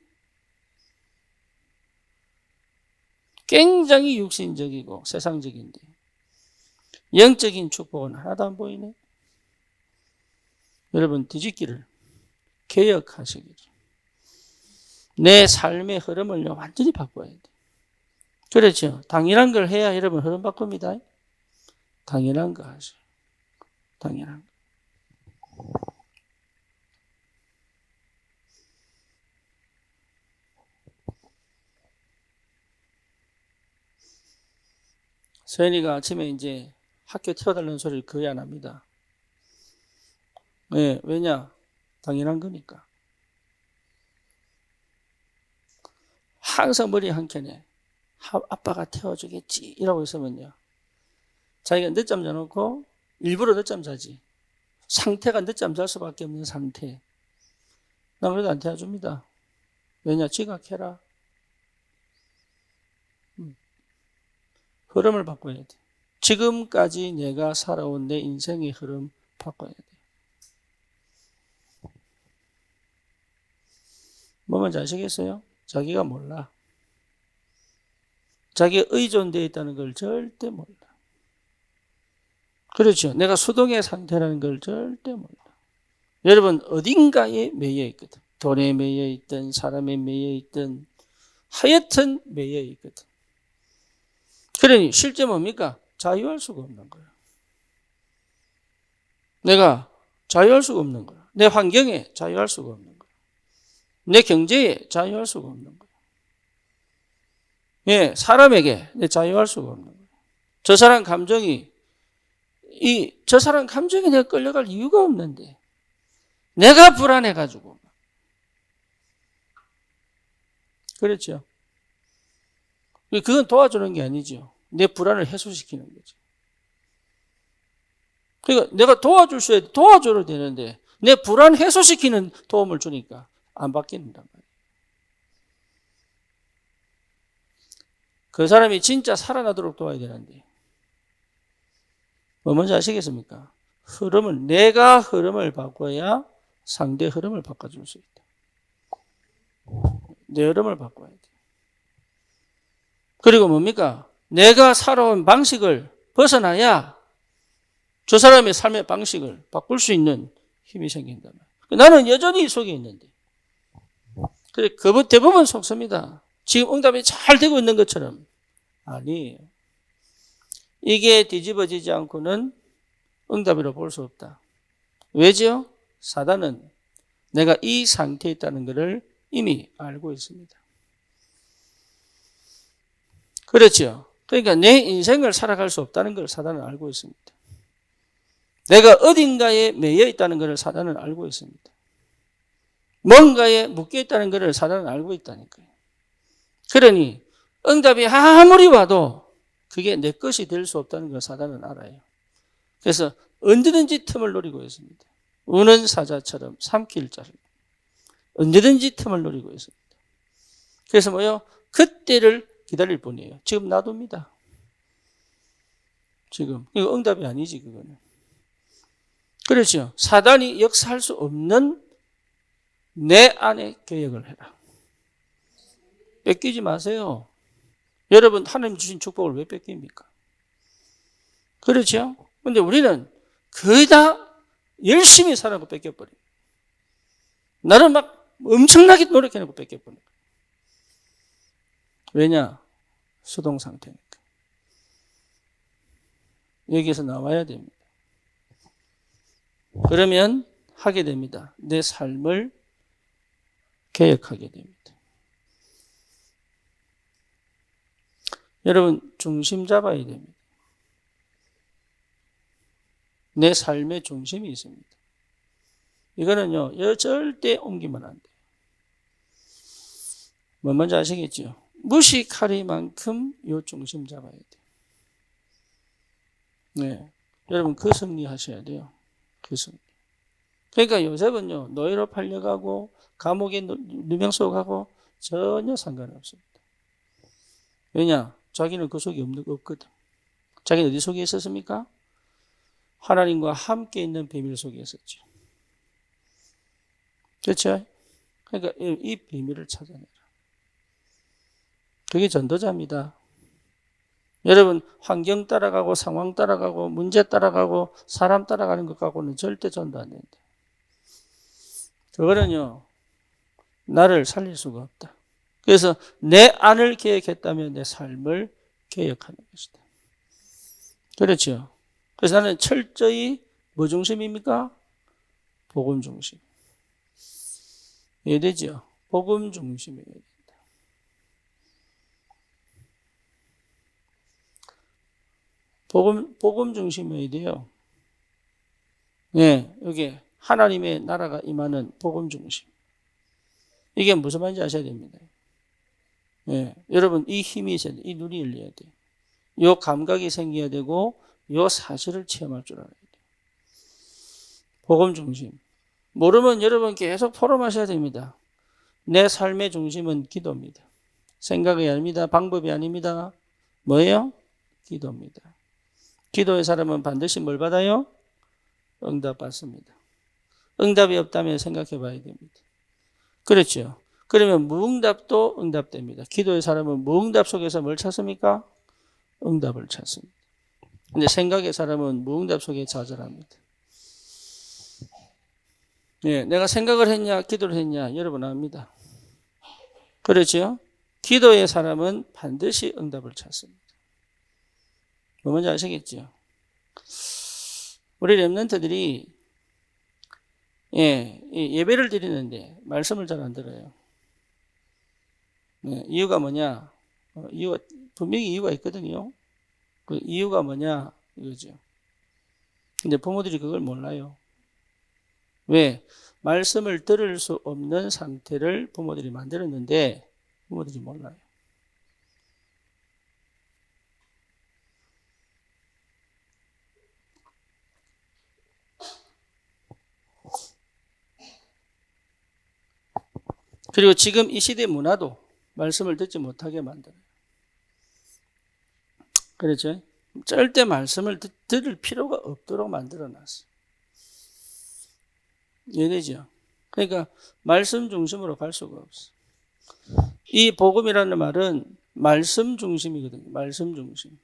굉장히 육신적이고 세상적인데 영적인 축복은 하나도 안 보이네. 여러분 뒤집기를 개혁하시기를. 내 삶의 흐름을 완전히 바꿔야 돼. 그렇죠. 당연한 걸 해야 여러분 흐름 바꿉니다. 당연한 거 하죠. 당연한 거. 서연이가 아침에 이제 학교 태워달라는 소리를 거의 안 합니다. 네, 왜냐? 당연한 거니까. 항상 머리 한켠에 아빠가 태워주겠지 이라고 있으면요. 자기가 늦잠 자놓고 일부러 늦잠 자지. 상태가 늦잠 잘 수밖에 없는 상태. 나 그래도 안 태워줍니다. 왜냐? 지각해라. 흐름을 바꿔야 돼. 지금까지 내가 살아온 내 인생의 흐름 바꿔야 돼. 뭐 뭔지 아시겠어요? 자기가 몰라. 자기가 의존되어 있다는 걸 절대 몰라. 그렇죠. 내가 수동의 상태라는 걸 절대 몰라. 여러분 어딘가에 매여 있거든. 돈에 매여 있든 사람에 매여 있든 하여튼 매여 있거든. 그러니 실제 뭡니까? 자유할 수가 없는 거예요. 내가 자유할 수가 없는 거야. 내 환경에 자유할 수가 없는 거야. 내 경제에 자유할 수가 없는 거야. 예, 사람에게 내 자유할 수가 없는 거야. 저 사람 감정에 내가 끌려갈 이유가 없는데 내가 불안해가지고. 그렇죠. 그건 도와주는 게 아니죠. 내 불안을 해소시키는 거죠. 그러니까 내가 도와줘야 되는데 내 불안 해소시키는 도움을 주니까 안 바뀐단 말이에요. 그 사람이 진짜 살아나도록 도와야 되는데 뭐 뭔지 아시겠습니까? 내가 흐름을 바꿔야 상대 흐름을 바꿔줄 수 있다. 내 흐름을 바꿔야 돼. 그리고 뭡니까? 내가 살아온 방식을 벗어나야 저 사람의 삶의 방식을 바꿀 수 있는 힘이 생긴다. 나는 여전히 이 속에 있는데. 그래, 대부분 속습니다. 지금 응답이 잘 되고 있는 것처럼. 아니에요. 이게 뒤집어지지 않고는 응답이라고 볼 수 없다. 왜죠? 사단은 내가 이 상태에 있다는 것을 이미 알고 있습니다. 그렇죠. 그러니까 내 인생을 살아갈 수 없다는 걸 사단은 알고 있습니다. 내가 어딘가에 매여 있다는 것을 사단은 알고 있습니다. 뭔가에 묶여 있다는 것을 사단은 알고 있다니까요. 그러니 응답이 아무리 와도 그게 내 것이 될 수 없다는 걸 사단은 알아요. 그래서 언제든지 틈을 노리고 있습니다. 우는 사자처럼 삼킬 자를 언제든지 틈을 노리고 있습니다. 그래서 뭐요? 그때를 기다릴 뿐이에요. 지금 놔둡니다. 지금 이거 응답이 아니지 그거는. 그렇죠. 사단이 역사할 수 없는 내 안에 계획을 해라. 뺏기지 마세요. 여러분 하나님 주신 축복을 왜 뺏깁니까? 그렇죠. 근데 우리는 거의 다 열심히 살아고 뺏겨버려요. 나는 막 엄청나게 노력해놓고 뺏겨버려요. 왜냐? 수동 상태니까. 여기에서 나와야 됩니다. 그러면 하게 됩니다. 내 삶을 개혁하게 됩니다. 여러분 중심 잡아야 됩니다. 내 삶의 중심이 있습니다. 이거는요 절대 옮기면 안 돼요. 뭐 뭔지 아시겠죠? 무식하리만큼 요 중심 잡아야 돼요. 네, 여러분 그 승리하셔야 돼요. 그 승리. 그러니까 요셉은요 노예로 팔려가고 감옥에 누명 쏘가고 전혀 상관없습니다. 왜냐? 자기는 그 속에 없거든. 자기는 어디 속에 있었습니까? 하나님과 함께 있는 비밀 속에 있었죠. 그렇죠? 그러니까 이 비밀을 찾아내라. 그게 전도자입니다. 여러분 환경 따라가고 상황 따라가고 문제 따라가고 사람 따라가는 것 갖고는 절대 전도 안 된다. 그거는요 나를 살릴 수가 없다. 그래서 내 안을 계획했다면 내 삶을 개혁하는 것이다. 그렇죠. 그래서 나는 철저히 뭐 중심입니까? 복음 중심. 이해되죠? 복음 중심이어야 된다. 복음 중심이어야 돼요. 네, 여기 하나님의 나라가 임하는 복음 중심. 이게 무슨 말인지 아셔야 됩니다. 네, 여러분 이 힘이 있어야 돼. 이 눈이 열려야 돼. 요 감각이 생겨야 되고 요 사실을 체험할 줄 알아야 돼. 복음 중심. 모르면 여러분 계속 포럼하셔야 됩니다. 내 삶의 중심은 기도입니다. 생각이 아닙니다. 방법이 아닙니다. 뭐예요? 기도입니다. 기도의 사람은 반드시 뭘 받아요? 응답 받습니다. 응답이 없다면 생각해 봐야 됩니다. 그렇죠. 그러면 무응답도 응답됩니다. 기도의 사람은 무응답 속에서 뭘 찾습니까? 응답을 찾습니다. 근데 생각의 사람은 무응답 속에 좌절합니다. 네, 내가 생각을 했냐, 기도를 했냐, 여러분 압니다. 그렇죠? 기도의 사람은 반드시 응답을 찾습니다. 뭐 뭔지 아시겠죠? 우리 렘넌트들이 예배를 드리는데 말씀을 잘 안 들어요. 이유가 뭐냐? 분명히 이유가 있거든요. 그 이유가 뭐냐? 이거죠. 근데 부모들이 그걸 몰라요. 왜? 말씀을 들을 수 없는 상태를 부모들이 만들었는데 부모들이 몰라요. 그리고 지금 이 시대 문화도 말씀을 듣지 못하게 만들어요. 그렇죠? 절대 말씀을 들을 필요가 없도록 만들어놨어요. 이해되죠? 그러니까 말씀 중심으로 갈 수가 없어. 이 복음이라는 말은 말씀 중심이거든요. 말씀 중심.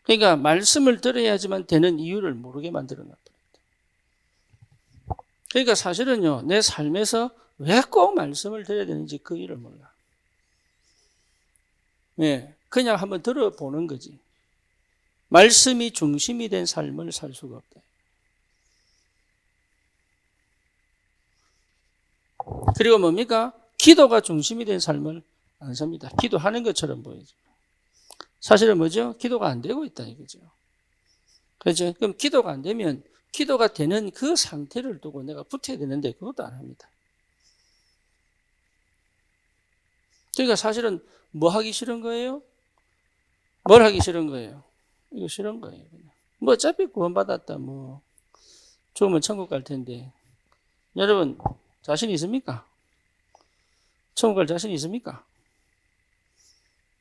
그러니까 말씀을 들어야지만 되는 이유를 모르게 만들어놨다. 그러니까 사실은요, 내 삶에서 왜 꼭 말씀을 들어야 되는지 그 이유를 몰라. 그냥 한번 들어보는 거지. 말씀이 중심이 된 삶을 살 수가 없다. 그리고 뭡니까? 기도가 중심이 된 삶을 안 삽니다. 기도하는 것처럼 보이죠. 사실은 뭐죠? 기도가 안 되고 있다 이거죠. 그렇죠? 그럼 기도가 안 되면 기도가 되는 그 상태를 두고 내가 붙어야 되는데 그것도 안 합니다. 그러니까 사실은 뭐 하기 싫은 거예요? 뭘 하기 싫은 거예요? 이거 싫은 거예요. 그냥. 뭐 어차피 구원받았다. 뭐 죽으면 천국 갈 텐데. 여러분 자신 있습니까? 천국 갈 자신 있습니까?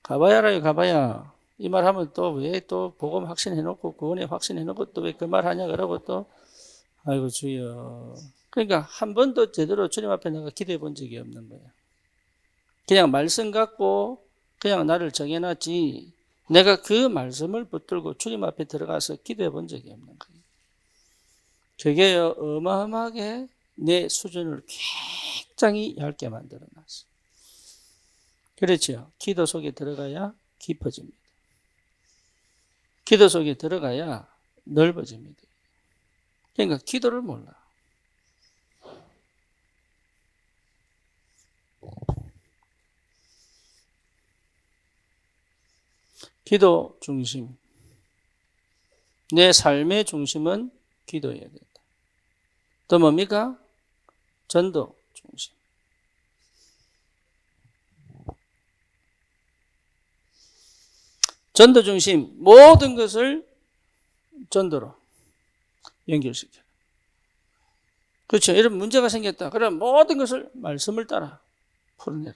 가봐야 알아요. 가봐야. 이 말 하면 또 왜 또 복음 확신해놓고 구원에 확신해놓고 또 왜 그 말 하냐 그러고 또 아이고 주여. 그러니까 한 번도 제대로 주님 앞에 내가 기도해 본 적이 없는 거예요. 그냥 말씀 갖고 그냥 나를 정해놨지 내가 그 말씀을 붙들고 주님 앞에 들어가서 기도해 본 적이 없는 거예요. 그게 어마어마하게 내 수준을 굉장히 얇게 만들어놨어요. 그렇죠. 기도 속에 들어가야 깊어집니다. 기도 속에 들어가야 넓어집니다. 그러니까 기도를 몰라. 기도 중심. 내 삶의 중심은 기도해야 된다. 또 뭡니까? 전도 중심. 전도 중심. 모든 것을 전도로 연결시켜요. 그렇죠. 이런 문제가 생겼다. 그럼 모든 것을 말씀을 따라 풀어내라.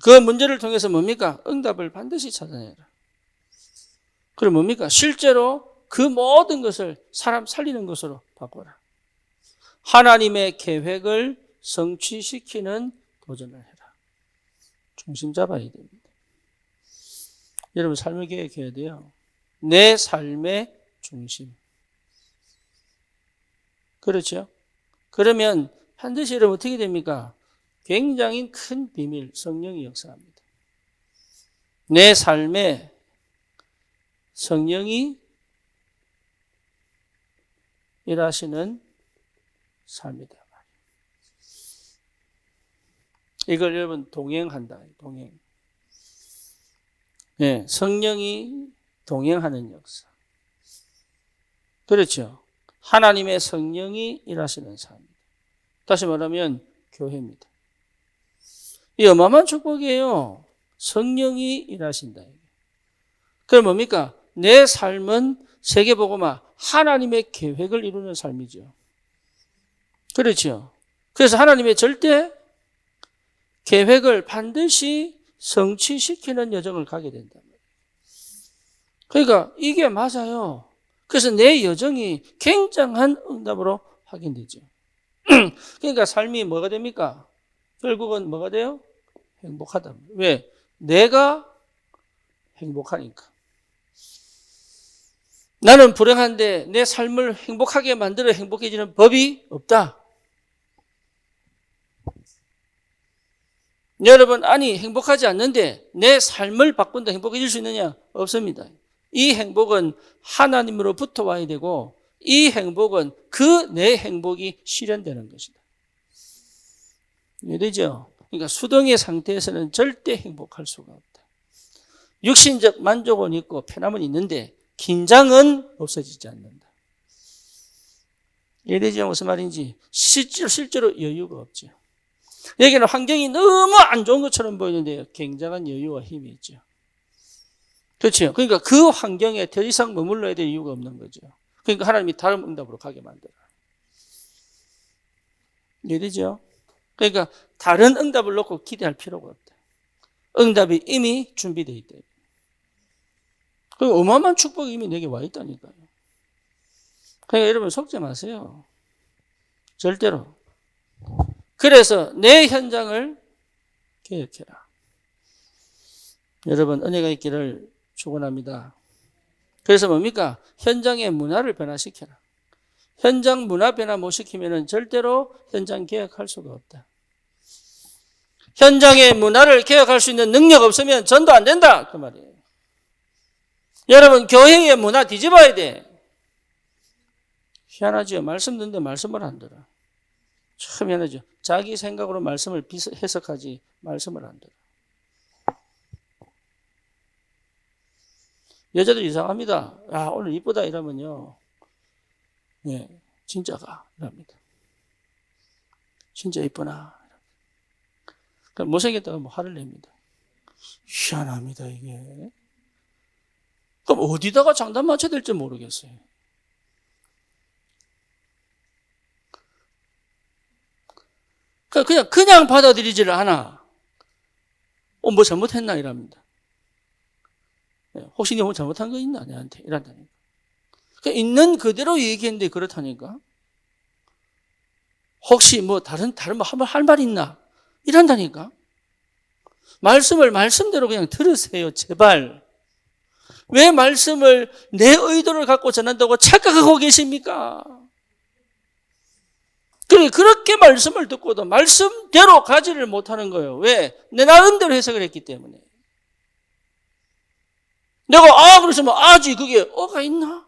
그 문제를 통해서 뭡니까? 응답을 반드시 찾아내라. 그럼 뭡니까? 실제로 그 모든 것을 사람 살리는 것으로 바꿔라. 하나님의 계획을 성취시키는 도전을 해라. 중심 잡아야 됩니다. 여러분 삶을 계획해야 돼요. 내 삶의 중심. 그렇죠? 그러면 반드시 여러분 어떻게 됩니까? 굉장히 큰 비밀, 성령이 역사합니다. 내 삶에 성령이 일하시는 삶이다. 이걸 여러분 동행한다. 동행. 네, 성령이 동행하는 역사. 그렇죠. 하나님의 성령이 일하시는 삶. 다시 말하면 교회입니다. 이 어마어마한 축복이에요. 성령이 일하신다. 그럼 뭡니까? 내 삶은 세계복음화 하나님의 계획을 이루는 삶이죠. 그렇죠. 그래서 하나님의 절대 계획을 반드시 성취시키는 여정을 가게 된다. 그러니까 이게 맞아요. 그래서 내 여정이 굉장한 응답으로 확인되죠. 그러니까 삶이 뭐가 됩니까? 결국은 뭐가 돼요? 행복하다. 왜? 내가 행복하니까. 나는 불행한데 내 삶을 행복하게 만들어 행복해지는 법이 없다. 여러분, 아니 행복하지 않는데 내 삶을 바꾼다 행복해질 수 있느냐? 없습니다. 이 행복은 하나님으로부터 와야 되고 이 행복은 그 내 행복이 실현되는 것이다. 이해되죠? 그러니까 수동의 상태에서는 절대 행복할 수가 없다. 육신적 만족은 있고 편함은 있는데 긴장은 없어지지 않는다. 이해되죠? 무슨 말인지. 실제로 여유가 없죠. 여기는 환경이 너무 안 좋은 것처럼 보이는데 굉장한 여유와 힘이 있죠. 그렇죠? 그러니까 그 환경에 더 이상 머물러야 될 이유가 없는 거죠. 그러니까 하나님이 다른 응답으로 가게 만들어요. 이해되죠? 그러니까 다른 응답을 놓고 기대할 필요가 없다. 응답이 이미 준비되어 있다. 그 어마어마한 축복이 이미 내게 와 있다니까요. 그러니까 여러분 속지 마세요. 절대로. 그래서 내 현장을 개혁해라. 여러분 은혜가 있기를 축원합니다. 그래서 뭡니까? 현장의 문화를 변화시켜라. 현장 문화 변화 못 시키면 절대로 현장 개혁할 수가 없다. 현장의 문화를 개혁할 수 있는 능력 없으면 전도 안 된다. 그 말이에요. 여러분 교회의 문화 뒤집어야 돼. 희한하죠. 말씀 듣는데 말씀을 안 들어. 참 희한하죠. 자기 생각으로 말씀을 해석하지 말씀을 안 들어. 여자들 이상합니다. 아, 오늘 이쁘다 이러면요. 네, 진짜가 이랍니다. 진짜 이쁘나. 그러니까 못생겼다고 뭐 화를 냅니다. 희한합니다, 이게. 그럼 어디다가 장단 맞춰야 될지 모르겠어요. 그냥 받아들이지를 않아. 뭐 잘못했나 이랍니다. 혹시 뭐 잘못한 거 있나 내한테 이란다니까. 그러니까 있는 그대로 얘기했는데 그렇다니까. 혹시 뭐 다른 뭐 한번 할 말 있나 이란다니까. 말씀을 말씀대로 그냥 들으세요, 제발. 왜 말씀을 내 의도를 갖고 전한다고 착각하고 계십니까? 그렇게 말씀을 듣고도 말씀대로 가지를 못하는 거예요. 왜? 내 나름대로 해석을 했기 때문에. 내가 그러시면 아지 그게 어가 있나?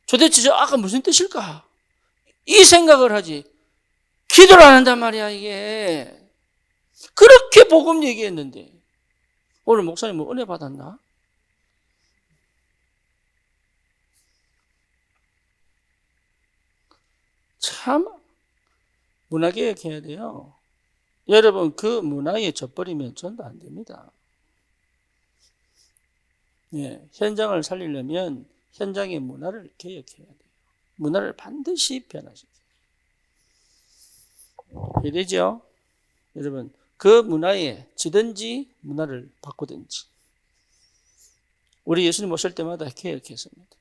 도대체 저 아가 무슨 뜻일까? 이 생각을 하지. 기도를 안 한단 말이야 이게. 그렇게 복음 얘기했는데 오늘 목사님 뭐 은혜 받았나? 참 문화개혁해야 돼요. 여러분 그 문화에 젖버리면 전도 안 됩니다. 예, 현장을 살리려면 현장의 문화를 개혁해야 돼요. 문화를 반드시 변화시켜야 돼요. 이해되죠? 여러분 그 문화에 지든지 문화를 바꾸든지 우리 예수님 오실 때마다 개혁했습니다.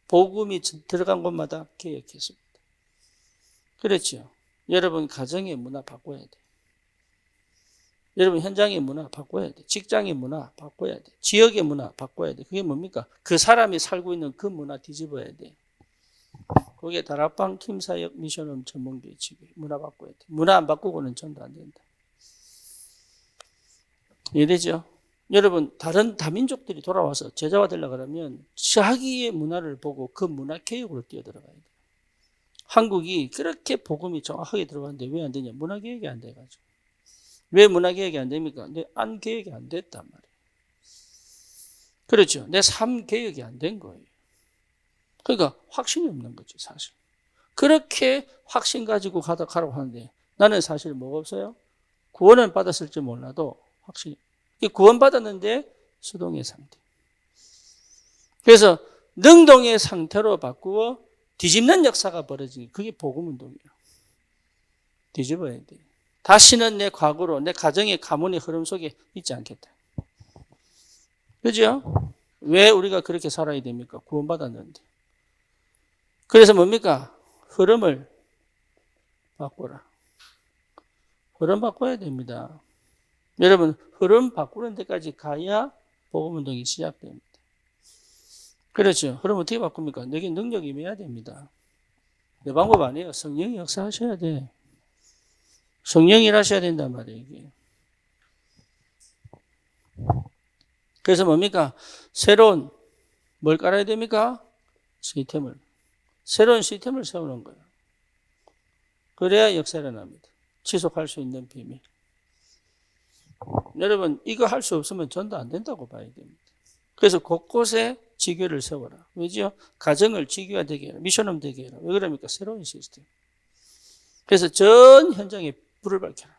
복음이 들어간 곳마다 개혁했습니다. 그렇죠. 여러분 가정의 문화 바꿔야 돼. 여러분 현장의 문화 바꿔야 돼. 직장의 문화 바꿔야 돼. 지역의 문화 바꿔야 돼. 그게 뭡니까? 그 사람이 살고 있는 그 문화 뒤집어야 돼. 그게 다락방 팀사역 미션홈 전문교육직이 문화 바꿔야 돼. 문화 안 바꾸고는 전도 안 된다. 이해되죠? 여러분 다른 다민족들이 돌아와서 제자가 되려고 하면 자기의 문화를 보고 그 문화 개혁으로 뛰어들어가야 돼. 한국이 그렇게 복음이 정확하게 들어가는데 왜 안 되냐? 문화 개혁이 안 돼가지고. 왜 문화 개혁이 안 됩니까? 내 안 개혁이 안 됐단 말이에요. 그렇죠. 내 삶 개혁이 안 된 거예요. 그러니까 확신이 없는 거죠, 사실. 그렇게 확신 가지고 가라고 하는데 나는 사실 뭐가 없어요? 구원은 받았을지 몰라도 확신이. 구원받았는데 수동의 상태. 그래서 능동의 상태로 바꾸어 뒤집는 역사가 벌어지니 그게 복음운동이에요. 뒤집어야 돼. 다시는 내 과거로 내 가정의 가문의 흐름 속에 있지 않겠다. 그죠? 왜 우리가 그렇게 살아야 됩니까? 구원받았는데. 그래서 뭡니까? 흐름을 바꾸라. 흐름 바꿔야 됩니다. 여러분 흐름 바꾸는 데까지 가야 복음운동이 시작됩니다. 그렇죠. 흐름 어떻게 바꿉니까? 내게 능력이 임해야 됩니다. 내 방법 아니에요. 성령이 역사하셔야 돼. 성령이 일하셔야 된단 말이에요. 이게. 그래서 뭡니까? 새로운 뭘 깔아야 됩니까? 시스템을. 새로운 시스템을 세우는 거예요. 그래야 역사가 납니다. 지속할 수 있는 비밀. 여러분, 이거 할 수 없으면 전도 안 된다고 봐야 됩니다. 그래서 곳곳에 지교를 세워라. 왜죠? 가정을 지교화되게 해라. 미션홈 되게 해라. 왜 그럽니까? 새로운 시스템. 그래서 전 현장에 불을 밝혀라.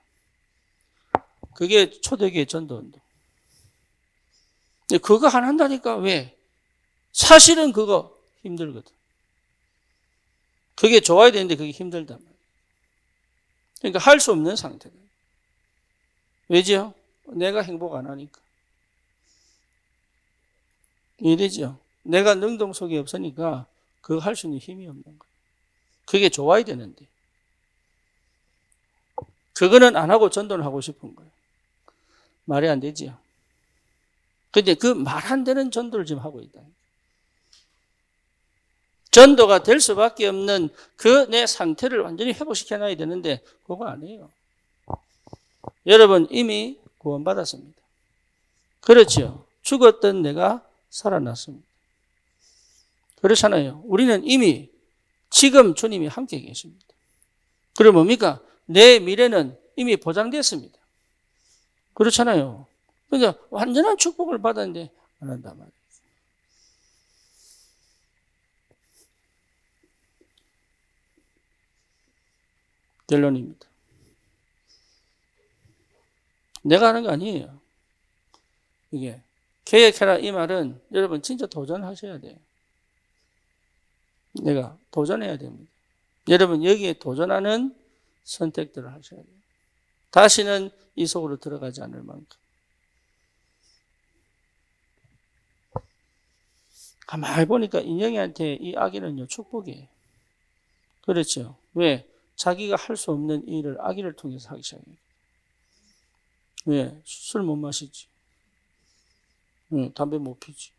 그게 초대교회 전도운동. 그거 안 한다니까. 왜? 사실은 그거 힘들거든. 그게 좋아야 되는데 그게 힘들단 말이에요. 그러니까 할 수 없는 상태다. 왜죠? 내가 행복 안 하니까. 이해되죠? 내가 능동 속에 없으니까 그거 할 수 있는 힘이 없는 거예요. 그게 좋아야 되는데. 그거는 안 하고 전도를 하고 싶은 거예요. 말이 안 되지요. 근데 그 말 안 되는 전도를 지금 하고 있다. 전도가 될 수밖에 없는 그 내 상태를 완전히 회복시켜놔야 되는데 그거 안 해요. 여러분 이미 구원받았습니다. 그렇죠. 죽었던 내가 살아났습니다. 그렇잖아요. 우리는 이미 지금 주님이 함께 계십니다. 그럼 뭡니까? 내 미래는 이미 보장됐습니다. 그렇잖아요. 그러니까 완전한 축복을 받았는데 안 한단 말이에요. 결론입니다. 내가 하는 거 아니에요. 이게 계획해라 이 말은 여러분 진짜 도전하셔야 돼요. 내가 도전해야 됩니다. 여러분 여기에 도전하는 선택들을 하셔야 돼요. 다시는 이 속으로 들어가지 않을 만큼. 가만히 보니까 인형이한테 이 아기는요 축복이에요. 그렇죠. 왜? 자기가 할 수 없는 일을 아기를 통해서 하기 시작해요. 왜? 술 못 마시지. 담배 못 피지.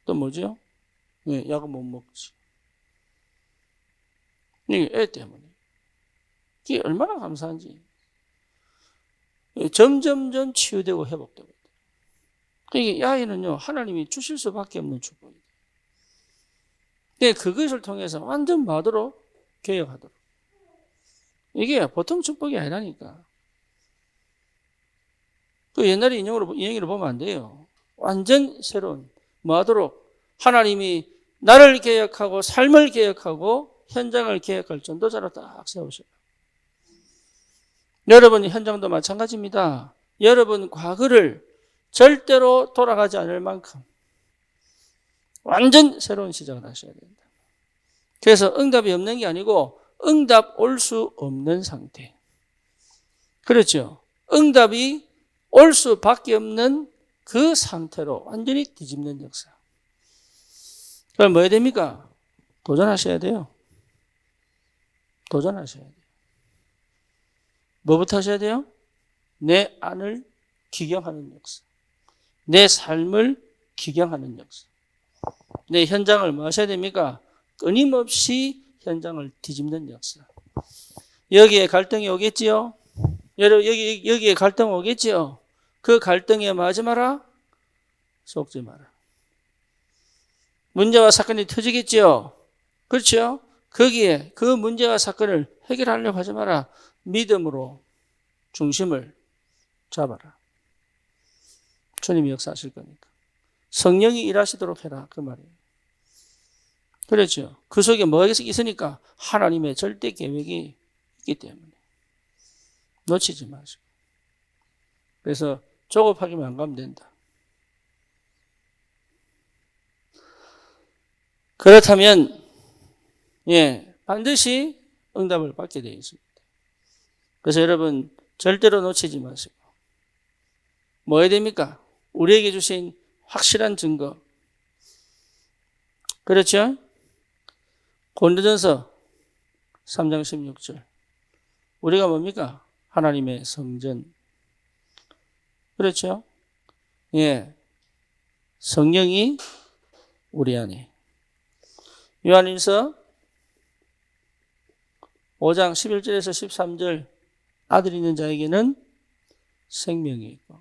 또 뭐죠? 약은 못 먹지. 이게 애 때문에. 이게 얼마나 감사한지. 점점점 치유되고 회복되고. 이게 이 아이는요, 하나님이 주실 수밖에 없는 축복이에요. 근데 그것을 통해서 완전 마도록 개혁하도록. 이게 보통 축복이 아니라니까. 그 옛날에 인형으로 보면 안 돼요. 완전 새로운, 마도록 하나님이 나를 개혁하고 삶을 개혁하고 현장을 개혁할 전도자로 딱 세우셔요. 여러분 현장도 마찬가지입니다. 여러분 과거를 절대로 돌아가지 않을 만큼 완전 새로운 시작을 하셔야 된다. 그래서 응답이 없는 게 아니고 응답 올 수 없는 상태. 그렇죠. 응답이 올 수밖에 없는 그 상태로 완전히 뒤집는 역사. 그럼 뭐 해야 됩니까? 도전하셔야 돼요. 도전하셔야 돼요. 뭐부터 하셔야 돼요? 내 안을 기경하는 역사. 내 삶을 기경하는 역사. 내 현장을 뭐 하셔야 됩니까? 끊임없이 현장을 뒤집는 역사. 여기에 갈등이 오겠지요? 여러분, 여기에 갈등 오겠지요? 그 갈등에 뭐 하지 마라? 속지 마라. 문제와 사건이 터지겠지요? 그렇죠? 거기에 그 문제와 사건을 해결하려고 하지 마라. 믿음으로 중심을 잡아라. 주님이 역사하실 거니까. 성령이 일하시도록 해라. 그 말이에요. 그렇죠. 그 속에 뭐가 있으니까 하나님의 절대 계획이 있기 때문에. 놓치지 마시고. 그래서 조급하기만 안 가면 된다. 그렇다면, 반드시 응답을 받게 되어 있습니다. 그래서 여러분, 절대로 놓치지 마시고. 뭐 해야 됩니까? 우리에게 주신 확실한 증거. 그렇죠? 고린도전서 3장 16절. 우리가 뭡니까? 하나님의 성전. 그렇죠? 성령이 우리 안에. 요한일서 5장 11절에서 13절. 아들 있는 자에게는 생명이 있고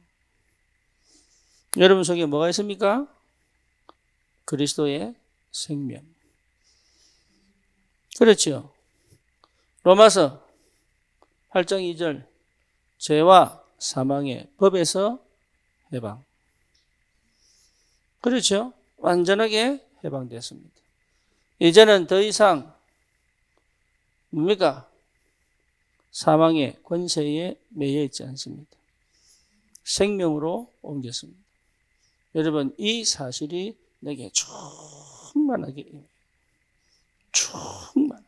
여러분 속에 뭐가 있습니까? 그리스도의 생명. 그렇죠. 로마서 8장 2절 죄와 사망의 법에서 해방. 그렇죠. 완전하게 해방됐습니다. 이제는 더 이상 뭡니까? 사망의 권세에 매여 있지 않습니다. 생명으로 옮겼습니다. 여러분 이 사실이 내게 충만하게 충만하게.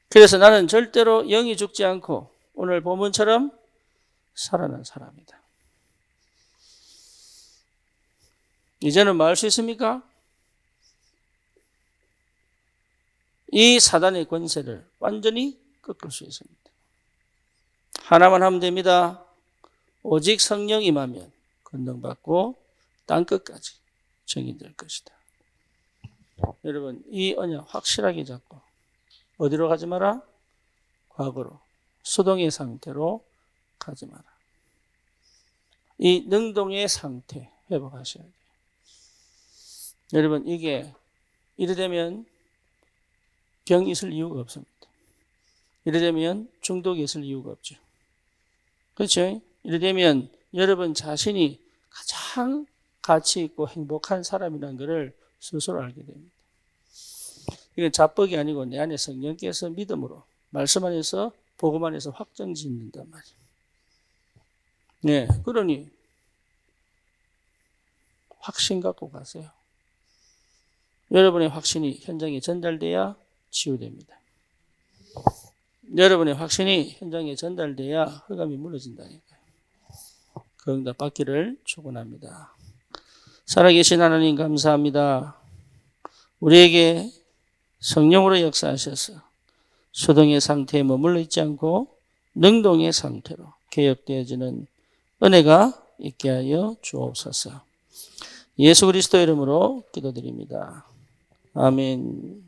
그래서 나는 절대로 영이 죽지 않고 오늘 본문처럼 살아난 사람이다. 이제는 뭐 할 수 있습니까? 이 사단의 권세를 완전히 꺾을 수 있습니다. 하나만 하면 됩니다. 오직 성령 임하면 권능받고 땅끝까지 정의될 것이다. 여러분 이 언약 확실하게 잡고 어디로 가지 마라? 과거로, 수동의 상태로 가지 마라. 이 능동의 상태 회복하셔야 돼요. 여러분 이게 이래 되면 병이 있을 이유가 없습니다. 이래 되면 중독이 있을 이유가 없죠. 그렇죠? 이래 되면 여러분 자신이 가장 가치 있고 행복한 사람이라는 것을 스스로 알게 됩니다. 이건 자뻑이 아니고 내 안에 성령께서 믿음으로 말씀 안에서 복음 안에서 확정 짓는단 말이에요. 네, 그러니 확신 갖고 가세요. 여러분의 확신이 현장에 전달돼야 치유됩니다. 여러분의 확신이 현장에 전달돼야 흑암이 무너진다니까요. 그 응답 받기를 축원합니다. 살아계신 하나님 감사합니다. 우리에게 성령으로 역사하셔서 수동의 상태에 머물러 있지 않고 능동의 상태로 개혁되어지는 은혜가 있게 하여 주옵소서. 예수 그리스도 이름으로 기도드립니다. 아멘.